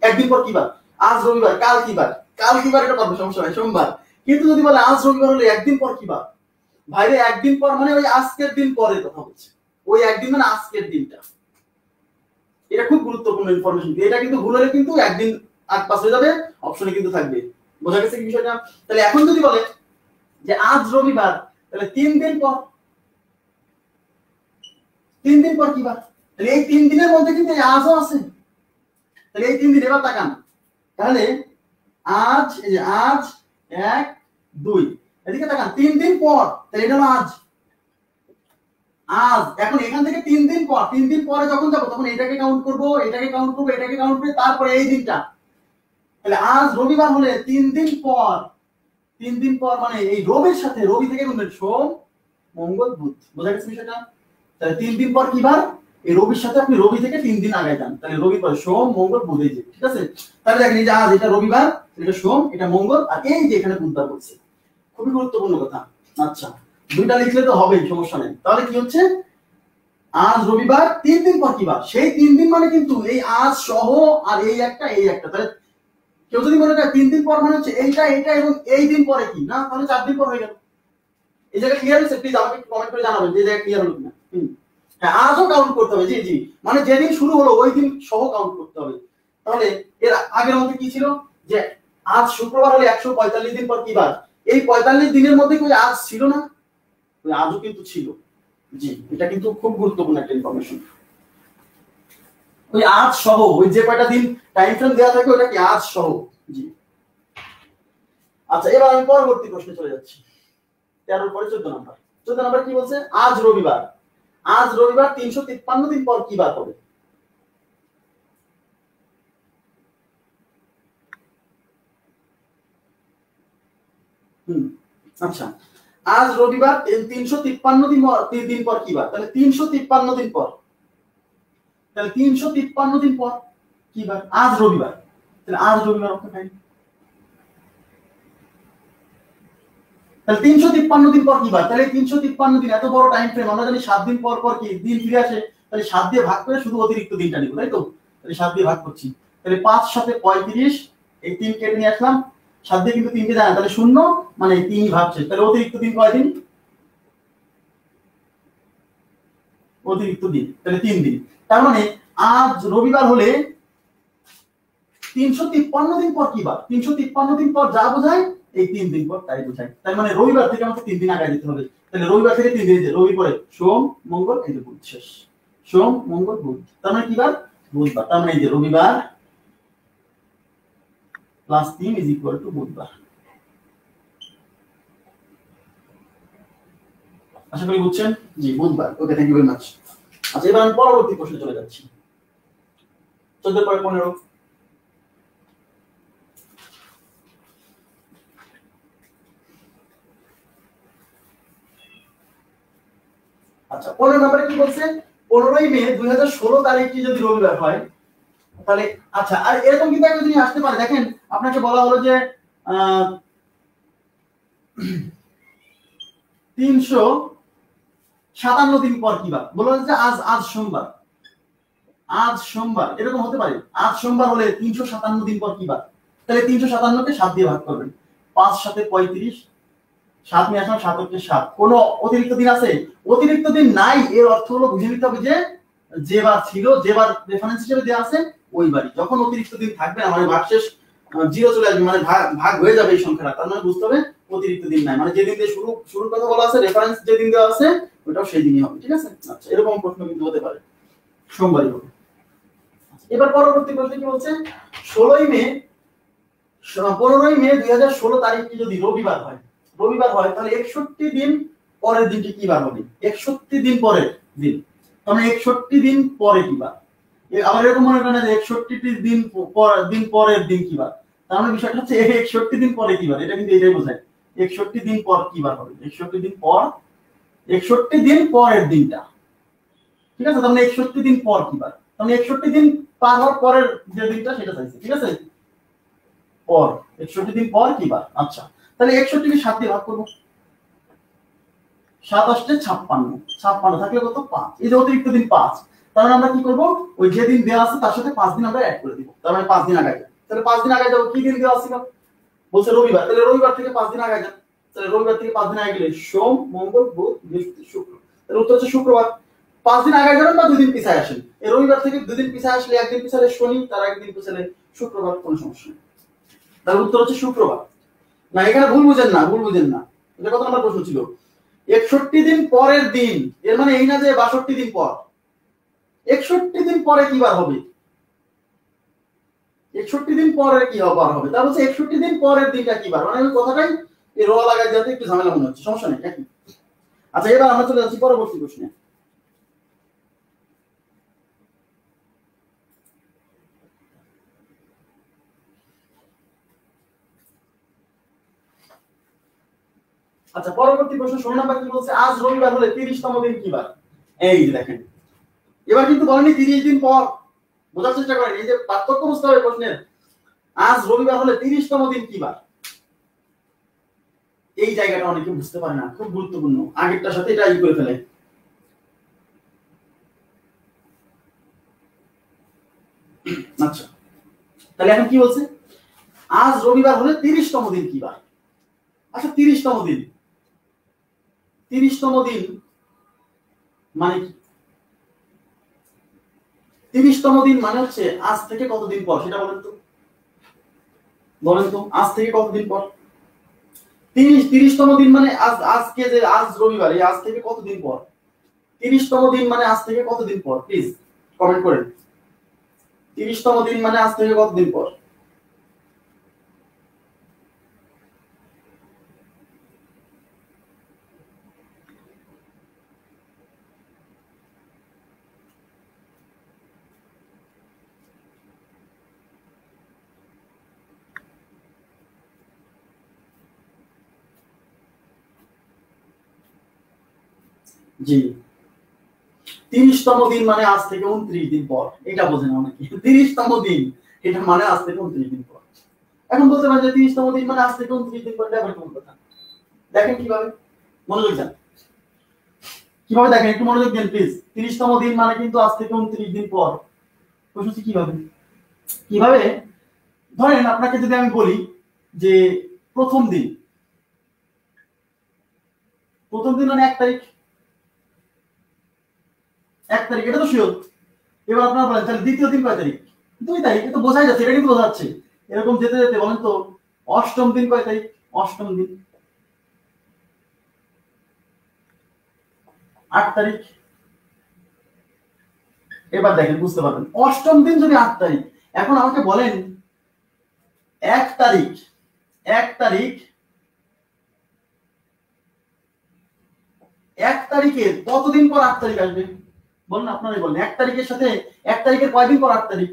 একদিন পর কি বার, আজ রবিবার কাল কি বার, কাল কি বার এটা পারবে সমস্যা নাই সোমবার। কিন্তু যদি বলে আজ রবিবার হলে একদিন পর কি বার, ভাইরে একদিন পর মানে ওই আজকের দিন পরের কথা বলছে, ওই একদিন মানে আজকের দিনটা। এটা খুব গুরুত্বপূর্ণ ইনফরমেশন, এটা কিন্তু ভুল হলে কিন্তু একদিন আগ পাস হয়ে যাবে, অপশনে কিন্তু থাকবে। বোঝা গেছে কি বিষয়টা? তাহলে এখন যদি বলে যে আজ রবিবার, তাহলে 3 দিন পর, 3 দিন পর কি বার? তাহলে এই 3 দিনের মধ্যে কিন্তু আজও আছে। তাহলে এই 3 দিন এবার তাকান, তাহলে আজ, এই যে আজ 1 2, এদিকে তাকান 3 দিন পর, তাহলে এটা হলো আজ। আজ এখন এখান থেকে 3 দিন পর, 3 দিন পরে যখন যাবো তখন এটাকে কাউন্ট করবো, এটাকে কাউন্ট করবো, এটাকে কাউন্ট করে তারপরে এই দিনটা। তাহলে আজ রবিবার হলে 3 দিন পর, 3 দিন পর মানে এই রবির সাথে, রবি থেকে গুনবেন সোম মঙ্গল বুধ। বোঝা গেছে বিষয়টা? তাহলে 3 দিন পর কি বার? এই রবির সাথে আপনি রবি থেকে 3 দিন আগে যান, তাহলে রবি পরে সোম মঙ্গল বুধ, এই যে ঠিক আছে। তাহলে দেখেন এই যে আজ এটা রবিবার, এটা সোম, এটা মঙ্গল, আর এই যে এখানে বুধবার বলছে। খুবই গুরুত্বপূর্ণ কথা। আচ্ছা, দুইটা লিখলে তো হবেই, সমস্যা নেই। তাহলে কি হচ্ছে? আজ রবিবার, 3 দিন পর কি বার? সেই 3 দিন মানে কিন্তু এই আজ সহ আর এই একটা, এই একটা। তাহলে কেউ যদি মনে করে 3 দিন পর মানে হচ্ছে এইটা, এইটা এবং এই দিন পরে কি, না তাহলে 4 দিন পর হয়ে গেল। এই জায়গায় ক্লিয়ার হয়েছে? প্লিজ আমাকে কমেন্ট করে জানাবেন যে জায়গায় ক্লিয়ার হলো কিনা। হ্যাঁ, আজও কাউন্ট করতে হবে, জি জি, মানে যেদিন শুরু হলো ওই দিন সহ কাউন্ট করতে হবে। তাহলে এর আগের মধ্যে কি ছিল যে আজ শুক্রবার হলে 145 দিন পর কি বার? এই 45 দিনের মধ্যে কি আজ ছিল না? ওই আজও কিন্তু ছিল। জি, এটা কিন্তু খুব গুরুত্বপূর্ণ একটা ইনফরমেশন। ওই আজ সহ, ওই যে কয়টা দিন টাইম ফ্রেম দেওয়া থাকে ওটা কি আজ সহ। জি। আচ্ছা, এবার আমি পরবর্তী প্রশ্নে চলে যাচ্ছি। 13 পরে 14 নাম্বার। 14 নাম্বার কি বলছে? আজ রবিবার, আজ রবিবার 353 দিন পর কি বার হবে? আচ্ছা, আজ রবিবার 353 দিন পর কি বার? তাহলে 353 দিন পর, তাহলে 353 দিন পর কি বার? আজ রবিবার, তাহলে আজ রবিবার অর্থ পাই। তাহলে 353 দিন পর কি বার? তাহলে 353 দিন এত বড় টাইম ফ্রেম, আমরা জানি 7 দিন পর পর কি দিন ফিরে আসে, তাহলে 7 দিয়ে ভাগ করে শুধু অতিরিক্ত দিনটা নিব, তাই তো? তাহলে 7 দিয়ে ভাগ করছি, তাহলে 5 সাথে 35, এই 3 কেটে নিয়ে আসলাম, 7 দিয়ে কিন্তু 3 কে যায় না, তাহলে 0 মানে 3 ভাগছে, তাহলে অতিরিক্ত দিন কয় দিন? অতিরিক্ত দিন, তাহলে 3 দিন। তার মানে আজ রবিবার হলে 353 দিন পর কি বার? 353 দিন পর যা বোঝায় এই 3 দিন পর তাই বোঝায়। তার মানে রবিবার থেকে আমাকে 3 দিন আগে যেতে হবে। তাহলে রবিবার থেকে 3 দিন, রবি পরে সোম মঙ্গল, এই যে বুধ, শেষ। সোম মঙ্গল বুধ, তার মানে কি বার? বুধবার। তার মানে এই যে রবিবার প্লাস 3 ইজ ইকুয়াল টু বুধবার। আশা করি বুঝছেন? জি, বুধবার। ওকে, থ্যাংক ইউ ভেরি মাচ। আচ্ছা, এবার আমি পরবর্তী প্রশ্নে চলে যাচ্ছি। 14 পরে 15। আচ্ছা, 15 নম্বরে কি বলছে? 15ই মে 2016 তারিখটি যদি রবিবার হয়, তাহলে আচ্ছা, আর এরকম কিন্তু একটা জিনিস আসতে পারে। দেখেন, আপনাকে বলা হলো যে 357 দিন পর কি বার? বলা হচ্ছে আজ, আজ সোমবার, আজ সোমবার, এরকম হতে পারে। আজ সোমবার হলে 357 দিন পর কি বার? তাহলে 357 কে 7 দিয়ে ভাগ করবেন, 5 সাথে 35, 7 নিয়ে আসলাম, 7 কে 7, কোন অতিরিক্ত দিন আছে? অতিরিক্ত দিন নাই। এর অর্থ হলো বুঝে নিতে হবে যে যে বার ছিল, যে বার রেফারেন্স হিসেবে দেওয়া আছে ওই বারই। যখন অতিরিক্ত দিন থাকবে না মানে ভাগশেষ 0 চলে আসবে, মানে ভাগ হয়ে যাবে এই সংখ্যাটা, তার মানে বুঝতে হবে অতিরিক্ত দিন নাই, মানে যেদিন দিয়ে শুরুর কথা বলা আছে, রেফারেন্স যেদিন দেওয়া আছে ওটাও সেই দিনই হবে। ঠিক আছে? আচ্ছা, এরকম প্রশ্ন কিন্তু হতে পারে, সোমবারই হবে। এবার পরবর্তী প্রশ্ন কি বলছে? 15ই মে 2016 তারিখটি যদি রবিবার হয়, রবিবার হয়, তাহলে 61 দিন পরের দিনটি কি বার হবে? 61 দিন পরের দিন, তাহলে 61 দিন পরে কি বার? আবার এরকম মনে করেন যে 61টি দিন পরের দিন কি বার, তার মানে বিষয়টা হচ্ছে 61 দিন পরে কি বার, এটা কিন্তু এটাই বোঝায় 61 দিন পর কি বার হবে, 61 দিন পর, 61 দিন পরের দিনটা, ঠিক আছে। তার মানে 61 দিন পর কি বার, তার মানে 61 দিন পার হওয়ার পরের যে দিনটা সেটা চাইছে, ঠিক আছে। পর 61 দিন পর কি বার, আচ্ছা তাহলে 61 কে 7 দিয়ে ভাগ করব, 7 আসছে 56, 56 থাকলে কত 5, এই যে অতিরিক্ত দিন 5, তার মানে আমরা কি করব, ওই যে দিন দেওয়া আছে তার সাথে 5 দিন আমরা অ্যাড করে দিব, তার মানে 5 দিন আগে, তাহলে 5 দিন আগে যাব, কি দিন দেওয়া ছিল বলছে রবিবার, তাহলে রবিবার থেকে 5 দিন আগে যান, তাহলে রবিবার থেকে 5 দিন আগে গেলে সোম মঙ্গল বুধ বৃহস্পতি শুক্র, তাহলে উত্তর হচ্ছে শুক্রবার। 5 দিন আগে যাবেন বা 2 দিন পিছায় আসেন, এই রবিবার থেকে 2 দিন পিছায় আসলে একদিন পিছালে শনি, তার একদিন পিছালে শুক্রবার, কোনো সমস্যা নেই, তাহলে উত্তর হচ্ছে শুক্রবার। না এখানে ভুল বুঝেন না, ভুল বুঝেন না, এটা কত নম্বর প্রশ্ন ছিল, 61 দিন পরের দিন, এর মানে এই না যে 62 দিন পর, 61 দিন পরে কি বার হবে, 61 দিন পরে কি বার হবে, তা বলছে 61 দিন পরের দিনটা কি বার, মানে ওই কথাটাই এই র লাগাই যাতে একটু ঝামেলা মনে হচ্ছে, সমস্যা নেই একই। আচ্ছা এবার আমরা চলে যাচ্ছি পরবর্তী প্রশ্নে। আচ্ছা পরবর্তী প্রশ্ন 16 নাম্বার কি বলছে, আজ রবিবার হলে 30তম দিন কি বার, এই যে দেখেন এবার কিন্তু বলেনি 30 দিন পর, বোঝার চেষ্টা করেন, এই যে পার্থক্য বুঝতে হবে প্রশ্নের, আজ রবিবার হলে 30তম দিন কি বার, এই জায়গাটা অনেকে বুঝতে পারে না, খুব গুরুত্বপূর্ণ, আগেরটার সাথে এটা ই করে ফেলে। আচ্ছা তাহলে এখন কি বলছে, আজ রবিবার হলে 30তম দিন কি বার, আচ্ছা 30তম দিন, 30তম দিন মানে কি, 30তম দিন মানে হচ্ছে আজ থেকে কতদিন পর, সেটা বলেন তো, বলেন তো আজ থেকে কতদিন পর, 30তম দিন মানে আজ, আজকে যে আজ রবিবার, এই আজ থেকে কতদিন পর, 30তম দিন মানে আজ থেকে কতদিন পর, প্লিজ কমেন্ট করেন, 30তম দিন মানে আজ থেকে কতদিন পর। জি 30তম দিন মানে আজ থেকে 29 দিন পর, এটা বোঝেন অনেকে, 30তম দিন এটা মানে আজ থেকে 29 দিন পর, এখন বলতে পারেন যে 30তম দিন মানে আজ থেকে 29 দিন পর, আবার কোন কথা, দেখেন কিভাবে, মনোযোগ দেন কিভাবে, দেখেন একটু মনোযোগ দেন প্লিজ, 30তম দিন মানে কিন্তু আজ থেকে 29 দিন পর, প্রশ্ন হচ্ছে কিভাবে, কিভাবে ধরেন আপনাকে যদি আমি বলি যে প্রথম দিন, প্রথম দিন মানে 1 তারিখ, 1 তারিখ এটা তো শিওর, এবার আপনারা বলেন তাহলে দ্বিতীয় দিন কয় তারিখ, 2 তারিখ, এটা বোঝাই যাচ্ছে, এটা কিন্তু বোঝা যাচ্ছে, এরকম যেতে যেতে বলেন তো অষ্টম দিন কয় তারিখ, অষ্টম দিন 8 তারিখ, এবার দেখেন বুঝতে পারবেন, অষ্টম দিন যদি 8 তারিখ, এখন আমাকে বলেন 1 তারিখ, 1 তারিখ, 1 তারিখে কতদিন পর 8 তারিখ আসবে, বলুন আপনারাই বলেন, 1 তারিখের সাথে 1 তারিখের কয়দিন পর 8 তারিখ,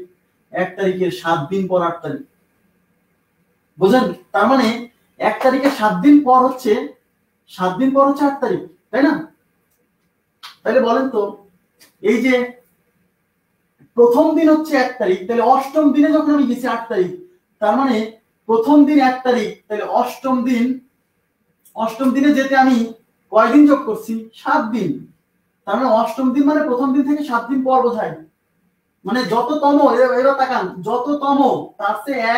1 তারিখের 7 দিন পর 8 তারিখ, বুঝলেন, তার মানে 1 তারিখের 7 দিন পর হচ্ছে, 7 দিন পর হচ্ছে 8 তারিখ, তাই না, তাহলে বলেন তো এই যে প্রথম দিন হচ্ছে 1 তারিখ, তাহলে অষ্টম দিনে যখন আমি গেছি 8 তারিখ, তার মানে প্রথম দিন 1 তারিখ, তাহলে অষ্টম দিন, অষ্টম দিনে যেতে আমি কয়দিন যোগ করছি, 7 দিন, তার মানে অষ্টম দিন মানে প্রথম দিন থেকে 7 দিন পর বোঝায়, মানে যততম, এবার তাকান যততম তার চেয়ে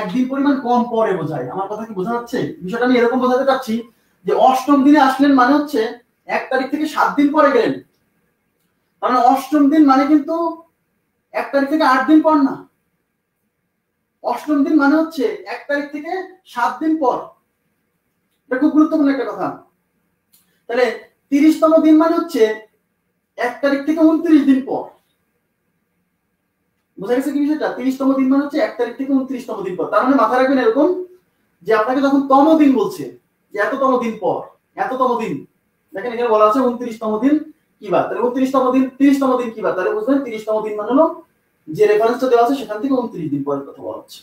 একদিন পরিমাণ কম পরে বোঝায়, আমার কথা কি বোঝা যাচ্ছে, বিষয়টা আমি এরকম বোঝাতে চাচ্ছি যে অষ্টম দিনে আসলেন মানে হচ্ছে 1 তারিখ থেকে 7 দিন পরে গেলেন, কারণ অষ্টম দিন মানে কিন্তু 1 তারিখ থেকে 8 দিন পর না, অষ্টম দিন মানে হচ্ছে 1 তারিখ থেকে 7 দিন পর, এটা খুব গুরুত্বপূর্ণ একটা কথা। তাহলে 30তম দিন মানে হচ্ছে 1 তারিখ থেকে 29 দিন পর, বোঝা গেছে কি বিষয়টা, 30তম দিন মানে হচ্ছে 1 তারিখ থেকে 29তম দিন পর, তার মানে মাথায় রাখবেন এরকম যে আপনাকে যখন তম দিন বলছে যে এততম দিন পর, এততম দিন, দেখেন এখানে বলা আছে 29তম দিন, কি বার, তাহলে 29তম দিন। 30তম দিন কি বার, তাহলে বুঝবেন 30তম দিন মানে হলো যে রেফারেন্সটা দেওয়া আছে সেখান থেকে 29 দিন পরের কথা বলা হচ্ছে।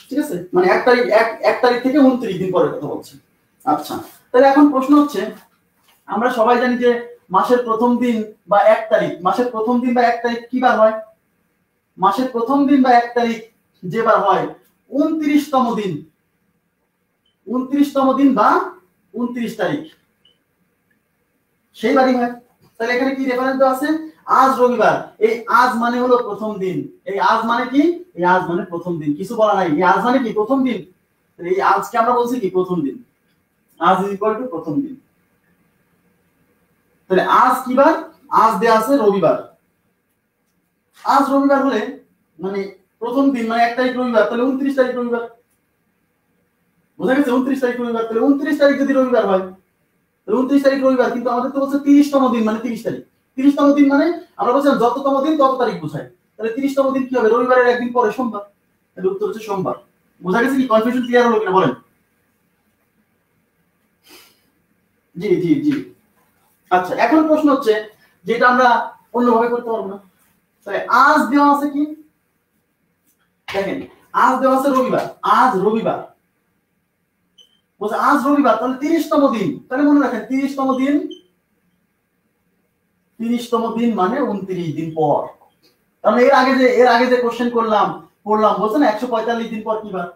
ঠিক আছে, মানে 1 তারিখ থেকে 29 দিন পরের কথা বলছে। আচ্ছা, তাহলে এখন প্রশ্ন হচ্ছে, আমরা সবাই জানি যে মাসের প্রথম দিন বা 1 তারিখ, মাসের প্রথম দিন বা 1 তারিখ কি বার হয়? মাসের প্রথম দিন বা 1 তারিখ যে বার হয় 29তম দিন, 29তম দিন বা 29 তারিখ সেই বারই হয়। তাহলে এখানে কি রেফারেন্স দেওয়া আছে? আজ রবিবার। এই আজ মানে হলো প্রথম দিন। এই আজ মানে কি? এই আজ মানে প্রথম দিন, কিছু বলা নাই। এই আজ মানে কি? প্রথম দিন। এই আজকে আমরা বলছি কি? প্রথম দিন। আজ ইজ ইকুয়াল টু প্রথম দিন। তাহলে আজ কি বার? আজ দেয়া আছে রবিবার। আজ রবিবার হলে মানে প্রথম দিন মানে 1 তারিখ রবিবার, তাহলে 29 তারিখ রবিবার। বুঝা গেছে? 29 তারিখ রবিবার। তাহলে 29 তারিখ যদি রবিবার হয়, তাহলে 29 তারিখ রবিবার, কিন্তু আমাদের তো বলছে 30তম দিন মানে 30 তারিখ। 30তম দিন মানে আমরা বলছিলাম যততম দিন তত তারিখ বোঝায়। তাহলে 30তম দিন কি হবে? রবিবারের একদিন পরে, সোমবার। তাহলে উত্তর হচ্ছে সোমবার। বোঝা গেছে কি? কনফিউশন ক্লিয়ার হলো কিনা বলেন? জি জি জি। আচ্ছা, এখন প্রশ্ন হচ্ছে যেটা আমরা অন্যভাবে করতে পারবো না। তাহলে আজ দেওয়া আছে কি? দেখেন, আজ দেওয়া আছে রবিবার। আজ রবিবার, বলছে আজ রবিবার, তাহলে 30তম দিন। তাহলে মনে রাখেন 30তম দিন, 30তম দিন মানে 29 দিন পর। তাহলে এর আগে যে কোশ্চেন পড়লাম বলছে না 145 দিন পর কি বার।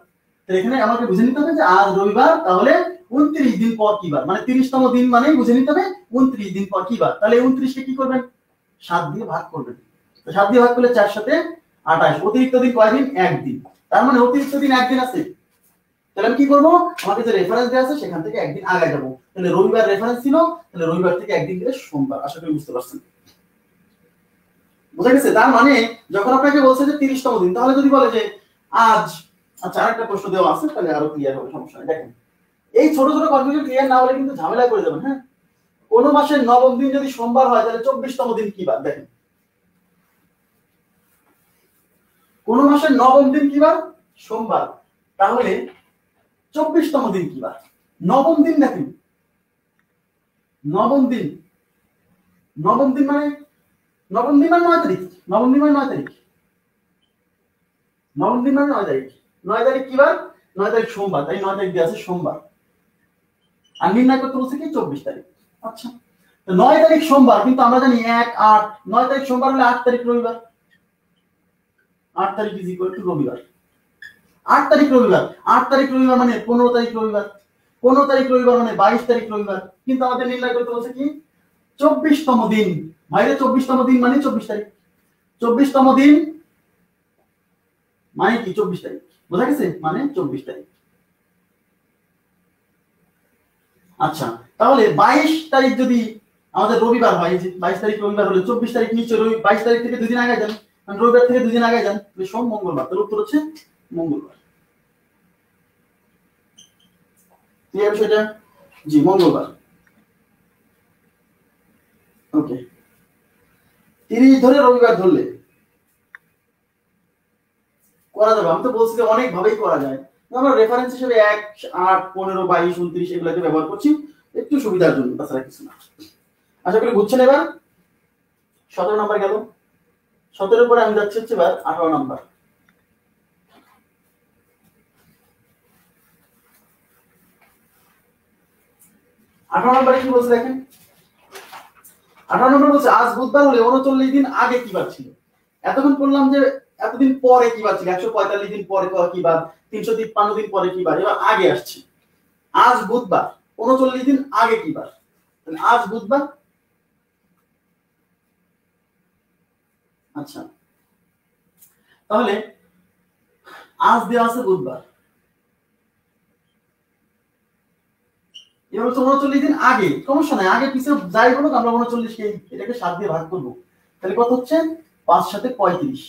তো এখানে আমাকে বুঝে নিতে হবে যে আজ রবিবার, তাহলে 29 দিন পর কি বার, মানে 30তম দিন মানেই বুঝে নিতে হবে 29 দিন পর কি বার। তাহলে 29 কে কি করবেন? 7 দিয়ে ভাগ করবেন। তো 7 দিয়ে ভাগ করলে 4 সাথে 28। অতিরিক্ত দিন কয় দিন? 1 দিন। তার মানে অতিরিক্ত দিন 1 দিন আছে। তাহলে আমি কি করবো? আমাকে যে রেফারেন্স দেওয়া আছে সেখান থেকে একদিন আগে যাবো। তাহলে রবিবার রেফারেন্স ছিল, তাহলে রবিবার থেকে একদিন গেলে সোমবার। আশা করি বুঝতে পারছেন। বুঝা গেছে? তার মানে যখন আপনাকে বলছে যে 30তম দিন, তাহলে যদি বলে যে আজ, আচ্ছা আরেকটা প্রশ্ন দেওয়া আছে, তাহলে আরো ক্লিয়ার হবে, সমস্যা নেই। দেখেন, এই ছোট ছোট কনফিউশন ক্লিয়ার না হলে কিন্তু ঝামেলায় পড়ে যাবেন। হ্যাঁ, কোন মাসের নবম দিন যদি সোমবার হয়, তাহলে 24তম দিন কি বার? দেখেন, কোন মাসের নবম দিন কি বার? সোমবার। তাহলে 24তম দিন কি বার? নবম দিন। দেখেন, নবম দিন, নবম দিন মানে 9 তারিখ। নবম দিন মানে 9 তারিখ। নবম দিন মানে 9 তারিখ। 9 তারিখ কি বার? 9 তারিখ সোমবার। তাই 9 তারিখ দিয়ে আছে সোমবার। আর নির্ণয় করতে বলছে কি? 24 তারিখ। আচ্ছা, তো 9 তারিখ সোমবার, কিন্তু আমরা জানি 1 8, 9 তারিখ সোমবার হলে 8 তারিখ রবিবার। 8 তারিখ ইজ ইকুয়াল টু রবিবার। 8 তারিখ রবিবার। 8 তারিখ রবিবার মানে 15 তারিখ রবিবার। 15 তারিখ রবিবার মানে 22 তারিখ রবিবার। কিন্তু আমাদের নির্ণয় করতে বলছে কি? 24তম দিন। ভাইরে 24তম দিন মানে 24 তারিখ। 24তম দিন মানে কি? 24 তারিখ। বোঝা গেছে? মানে 24 তারিখ। আচ্ছা, তাহলে 22 তারিখ যদি আমাদের রবিবার হয়, যে 22 তারিখ রবিবার হলে 24 তারিখ নিচে 22 তারিখ থেকে 2 দিন আগে যান, মানে রবিবার থেকে 2 দিন আগে যান, সোম মঙ্গলবার। তাহলে উত্তর হচ্ছে মঙ্গলবার। ক্লিয়ার বিষয়টা? জি, মঙ্গলবার। ওকে, 30 ধরে রবিবার ধরলে করা যাবে। আমি তো বলছি যে অনেক ভাবেই করা যায়। আমরা রেফারেন্স হিসেবে 1 8 15 22 29 এগুলোকে ব্যবহার করছি একটু সুবিধার জন্য, তাছাড়া কিছু না। আশা করি বুঝছেন। এবার 17 নাম্বার গেল। 17 পরে আমি যাচ্ছি হচ্ছে এবার 18 নাম্বার। 18 নাম্বারে কি বলছে দেখেন। 18 নম্বর বলছে আজ বুধবার হলে 39 দিন আগে কি বার ছিল। এতক্ষণ বললাম যে এতদিন পরে কি বার ছিল, 145 দিন পরে কি বার, 353 দিন পরে কি বার। এবার আগে আসছে, আজ বুধবার 39 দিন আগে কি বার। তাহলে আজ বুধবার। আচ্ছা, তাহলে আজ দেওয়া আছে বুধবার, এবার হচ্ছে 39 দিন আগে। সমস্যা নাই, আগে পিছিয়ে যাই বলুক, আমরা 39 কে এটাকে 7 দিয়ে ভাগ করবো। তাহলে কত হচ্ছে? 5 সাথে 35।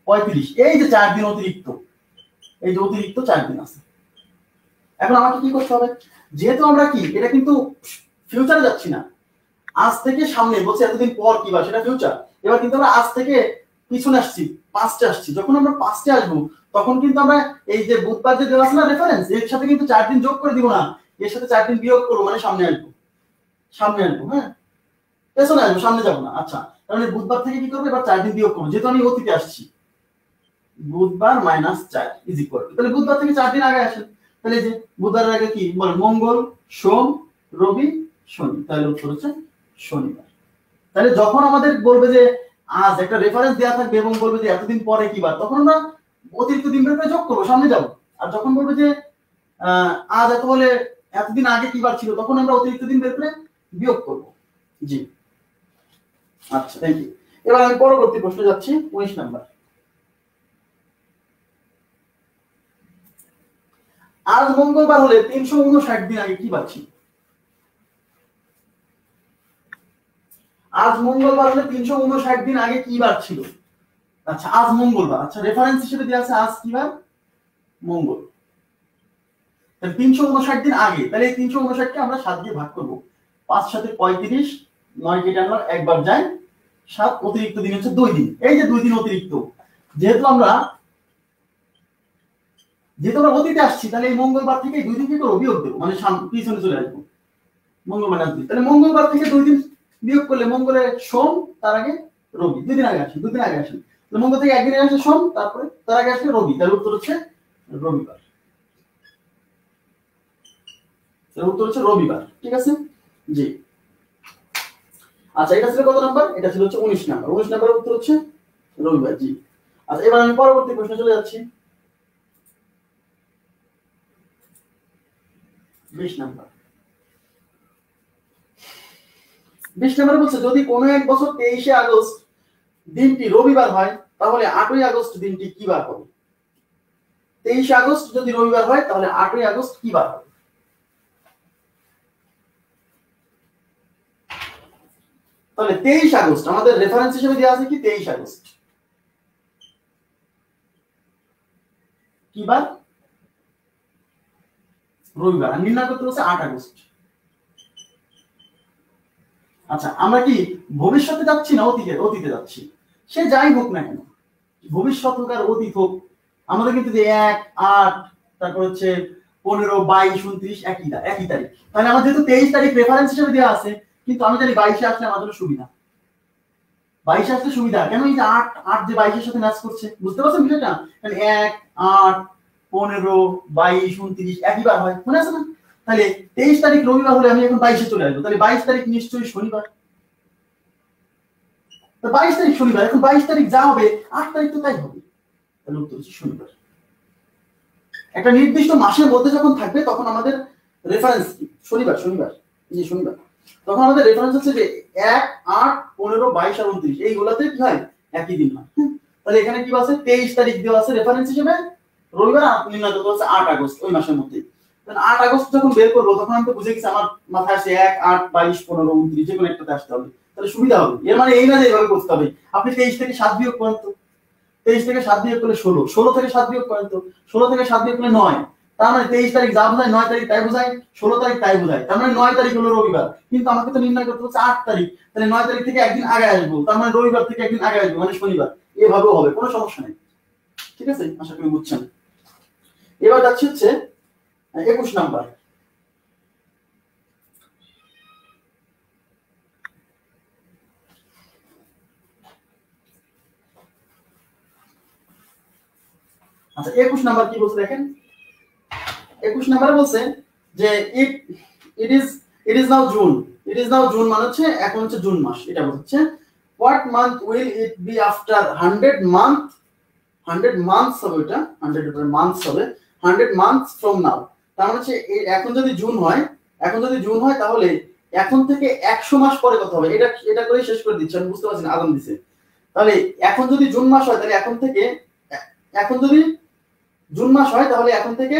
35, এই যে 4 দিন অতিরিক্ত, এই যে অতিরিক্ত 4 দিন আছে। এখন আমাকে কি করতে হবে? যেহেতু আমরা কি, এটা কিন্তু ফিউচারে যাচ্ছি না, আজ থেকে সামনে বলছে এতদিন পর কি বার, সেটা ফিউচার। এবার কিন্তু আমরা আজ থেকে পিছনে আসছি, পাস্টে আসছি। যখন আমরা পাস্টে আসবো, তখন কিন্তু আমরা এই যে বুধবার যে দেওয়া আছে না রেফারেন্স, এর সাথে কিন্তু 4 দিন যোগ করে দিব না, এর সাথে 4 দিন বিয়োগ করবো, মানে সামনে আসবো। সামনে আসবো। হ্যাঁ, পেছনে আসবো, সামনে যাবো না। আচ্ছা, তাহলে বুধবার থেকে কি করবো, এবার 4 দিন বিয়োগ করবো, যেহেতু আমি অতীতে আসছি। বুধবার -4 ইজ ইকুয়াল, তাহলে বুধবার থেকে 4 দিন আগে আসেন। তাহলে যে বুধবারের আগে কি বলেন, মঙ্গল, সোম, রবি, শনি, তাহলে উত্তর হচ্ছে শনিবার। তাহলে যখন আমাদের বলবে যে আজ, একটা রেফারেন্স দেওয়া থাকবে এবং বলবে যে এতদিন পরে কি বার, তখন আমরা অতিরিক্ত দিন বের করে যোগ করবো, সামনে যাবো। আর যখন বলবে যে আজ এত বলে এতদিন আগে কি বার ছিল, তখন আমরা অতিরিক্ত দিন বের করে বিয়োগ করবো। জি, আচ্ছা, থ্যাংক ইউ। এবার আমি পরবর্তী প্রশ্নে যাচ্ছি, 19 নাম্বার। আজ মঙ্গলবার হলে 359 দিন আগে কি বার ছিল? আজ মঙ্গলবার হলে 359 দিন আগে কি বার ছিল? আচ্ছা, আজ মঙ্গলবার, আচ্ছা রেফারেন্স হিসেবে দেওয়া আছে আজ কি বার, মঙ্গল। তাহলে 359 দিন আগে, তাহলে এই 359 কে আমরা 7 দিয়ে ভাগ করবো। 5 7 35, 9 কেটে আমরা একবার যাই, 7 অতিরিক্ত দিন হচ্ছে 2 দিন। এই যে 2 দিন অতিরিক্ত, যেহেতু আমরা অতীতে আসছি, তাহলে এই মঙ্গলবার থেকে 2 দিন কি করবো, বিয়োগ দেবো, মানে পিছনে চলে আসবো। মঙ্গলবার -2, তাহলে মঙ্গলবার থেকে 2 দিন বিয়োগ করলে মঙ্গলে সোম, তার আগে রবি, 2 দিন আগে আসে, 2 দিন আগে আসে। তাহলে মঙ্গল থেকে একদিন আসে সোম, তারপরে তার আগে আসে রবি, তাহলে উত্তর হচ্ছে রবিবার। উত্তর হচ্ছে রবিবার, ঠিক আছে। জি, আচ্ছা, এটা ছিল কত নাম্বার, এটা ছিল হচ্ছে 19 নাম্বার। 19 নাম্বারের উত্তর হচ্ছে রবিবার। জি, আচ্ছা, এবার আমি পরবর্তী প্রশ্নে চলে যাচ্ছি, 20 নাম্বার। 20 নাম্বারে বলছে যদি কোনো এক বছর 23শে আগস্ট দিনটি রবিবার হয়, তাহলে 8ই আগস্ট দিনটি কি বার হবে? 23শে আগস্ট যদি রবিবার হয়, তাহলে 8ই আগস্ট কি বার হবে? তাহলে 23 আগস্ট আমাদের রেফারেন্স হিসেবে দেওয়া আছে কি, 23 আগস্ট কি বার, রবিবার। আর নির্ণয় করতে বলছে 8 আগস্ট। আচ্ছা, আমরা কি ভবিষ্যতে যাচ্ছি না অতীতে যাচ্ছি? সে যাই হোক না কেন, ভবিষ্যৎ হোক আর অতীত হোক, আমাদের কিন্তু যে 1 8, তারপর হচ্ছে 15 22 29 একই তারিখ। তাহলে আমার যেহেতু 23 তারিখ রেফারেন্স হিসেবে দেওয়া আছে, কিন্তু আমি জানি 22 আসলে আমার জন্য সুবিধা, 22 আসলে সুবিধা কেন, এই যে 8 8 যে 22 এর সাথে ম্যাচ করছে, বুঝতে পারছেন বিষয়টা? মানে 1 8 15 22 29 একইবার হয়, মনে আছে না? তাহলে 23 তারিখ রবিবার হলে আমি এখন 22 চলে আসবো, তাহলে 22 তারিখ নিশ্চয়ই শনিবার। 22 তারিখ শনিবার, এখন 22 তারিখ যা হবে 8 তারিখ তো তাই হবে, তাহলে উত্তর হচ্ছে শনিবার। একটা নির্দিষ্ট মাসের মধ্যে যখন থাকবে, তখন আমাদের রেফারেন্স কি, শনিবার। এই শনিবার, তখন আমাদের রেফারেন্স হচ্ছে যে 1 8 15 22 আর 29, এইগুলাতে কি হয়, একই দিন হয়। তাহলে এখানে কি আছে, 23 তারিখ দেওয়া আছে রেফারেন্স হিসেবে রবিবার, আর নির্ণয় করতে হচ্ছে 8 আগস্ট, ওই মাসের মধ্যে। তাহলে 8 আগস্ট যখন বের করবো, তখন আমি তো বুঝে গেছি আমার মাথায় আসে 1 8 22 15 29, যে কোনো একটাতে আসতে হবে, তাহলে সুবিধা হবে। এর মানে এই না যে এইভাবে করতে হবে, আপনি 23 থেকে 7 বিয়োগ করেন তো, 23 থেকে 7 বিয়োগ করলে 16, 16 থেকে 7 বিয়োগ করেন তো, 16 থেকে 7 বিয়োগ করলে 9, তার মানে 23 তারিখ যা বোঝায় 9 তারিখ তাই বোঝায়, 16 তারিখ তাই বোঝায়, তার মানে 9 তারিখ হলো রবিবার। কিন্তু আমাকে তো নির্ণয় করতে হচ্ছে 8 তারিখ, তাহলে 9 তারিখ থেকে একদিন আগে আসবো, তার মানে রবিবার থেকে একদিন আগে আসবো, মানে শনিবার। এভাবেও হবে, কোনো সমস্যা নেই, ঠিক আছে, আশা করি বুঝছেন। এবার যাচ্ছে হচ্ছে 21 নাম্বার। আচ্ছা, 21 নাম্বার কি বলছে দেখেন। 21 নাম্বারে বলছে যে ইট ইজ নাও জুন, মানে হচ্ছে এখন হচ্ছে জুন মাস, এটা বলছে what month will it be after 100 months হবে, এটা 100 মান্থস হবে 100 মান্থস ফ্রম নাও। তার মানে হচ্ছে এখন যদি জুন হয় তাহলে এখন থেকে 100 মাস পরে কত হবে, এটা করে শেষ করে দিচ্ছি, আমি বুঝতে পারছি না, আগাম দিছে। তাহলে এখন যদি জুন মাস হয়, তাহলে এখন যদি জুন মাস হয়, তাহলে এখন থেকে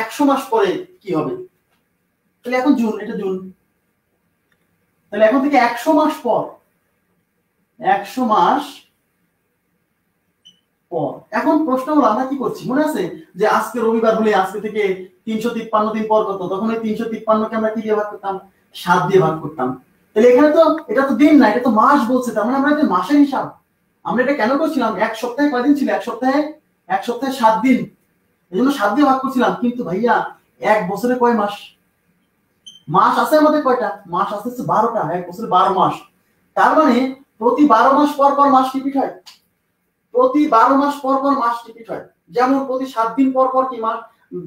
100 মাস পরে কি হবে, তাহলে এখন জুন, এটা জুন, তাহলে এখন থেকে 100 মাস পর, 100 মাস পর। এখন প্রশ্ন হলো আমরা কি করছি, মনে আছে যে আজকে রবিবার হলে আজকে থেকে 353 দিন পর কত, তখন ওই 353 কে আমরা কি দিয়ে ভাগ করতাম, 7 দিয়ে ভাগ করতাম। তাহলে এখানে তো এটা তো দিন না, এটা তো মাস বলছে, তার মানে আমরা এটা মাসের হিসাব। আমরা এটা কেন করছিলাম, এক সপ্তাহে কয়দিন ছিল, এক সপ্তাহে 7 দিন, এই জন্য 7 দিয়ে ভাগ করছিলাম। কিন্তু ভাইয়া এক বছরে কয় মাস, মাস আছে আমাদের কয়টা, মাস আছে 12টা, এক বছরে 12 মাস। তার মানে প্রতি 12 মাস পর পর মাস রিপিট হয়, প্রতি 12 মাস পর পর মাস রিপিট হয়। যেমন প্রতি 7 দিন পর পর কি মাস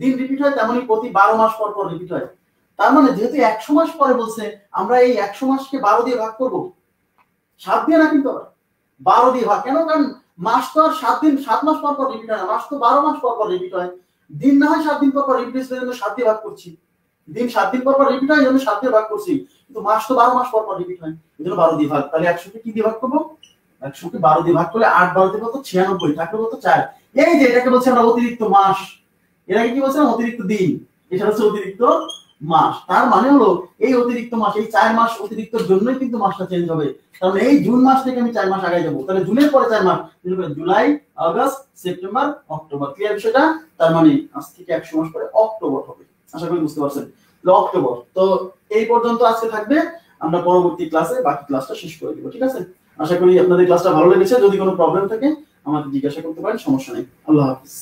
দিন রিপিট হয়, তেমনি প্রতি 12 মাস পর পর রিপিট হয়। তার মানে যেহেতু 100 মাস পরে বলছে, আমরা এই 100 মাসকে 12 দিয়ে ভাগ করব, 7 দিয়ে না কিন্তু 12 দিয়ে ভাগ। কেন? কারণ মাস তো আর 7 দিন 7 মাস পর পর রিপিট হয় না, মাস তো 12 মাস পর পর রিপিট হয়। দিন না হয় 7 দিন পর পর রিপিট হচ্ছে, জন্য 7 দিয়ে ভাগ করছি। দিন 7 দিন পর পর রিপিট হয়, জন্য 7 দিয়ে ভাগ করছি। কিন্তু মাস তো 12 মাস পর পর রিপিট হয়, এজন্য 12 দিয়ে ভাগ। তাহলে 100 কে কি দিয়ে ভাগ করব? 100 কে 12 দিয়ে ভাগ করলে 8 12 তে কত? 96, থাকলো কত? 4। এই যে এটাকে বলছি আমরা অতিরিক্ত মাস, এটাকে কি বলছিলাম? অতিরিক্ত দিন। এটা হচ্ছে অতিরিক্ত মাস। তার মানে হলো এই অতিরিক্ত মাস, এই 4 মাস অতিরিক্তর জন্যই কিন্তু মাসটা চেঞ্জ হবে। তার মানে এই জুন মাস থেকে আমি 4 মাস আগে যাব, তাহলে জুনের পরে 4 মাস, July August September October. Clear বিষয়টা? তার মানে আজ থেকে 100 মাস পরে অক্টোবর হবে। আশা করি বুঝতে পারছেন। অক্টোবর। তো এই পর্যন্ত আজকে থাকবে, আমরা পরবর্তী ক্লাসে বাকি ক্লাসটা শেষ করে দিব। ঠিক আছে? আশা করি আপনাদের ক্লাসটা ভালো লেগেছে। যদি কোনো প্রবলেম থাকে আমাকে জিজ্ঞাসা করতে পারেন, সমস্যা নেই। আল্লাহ হাফেজ।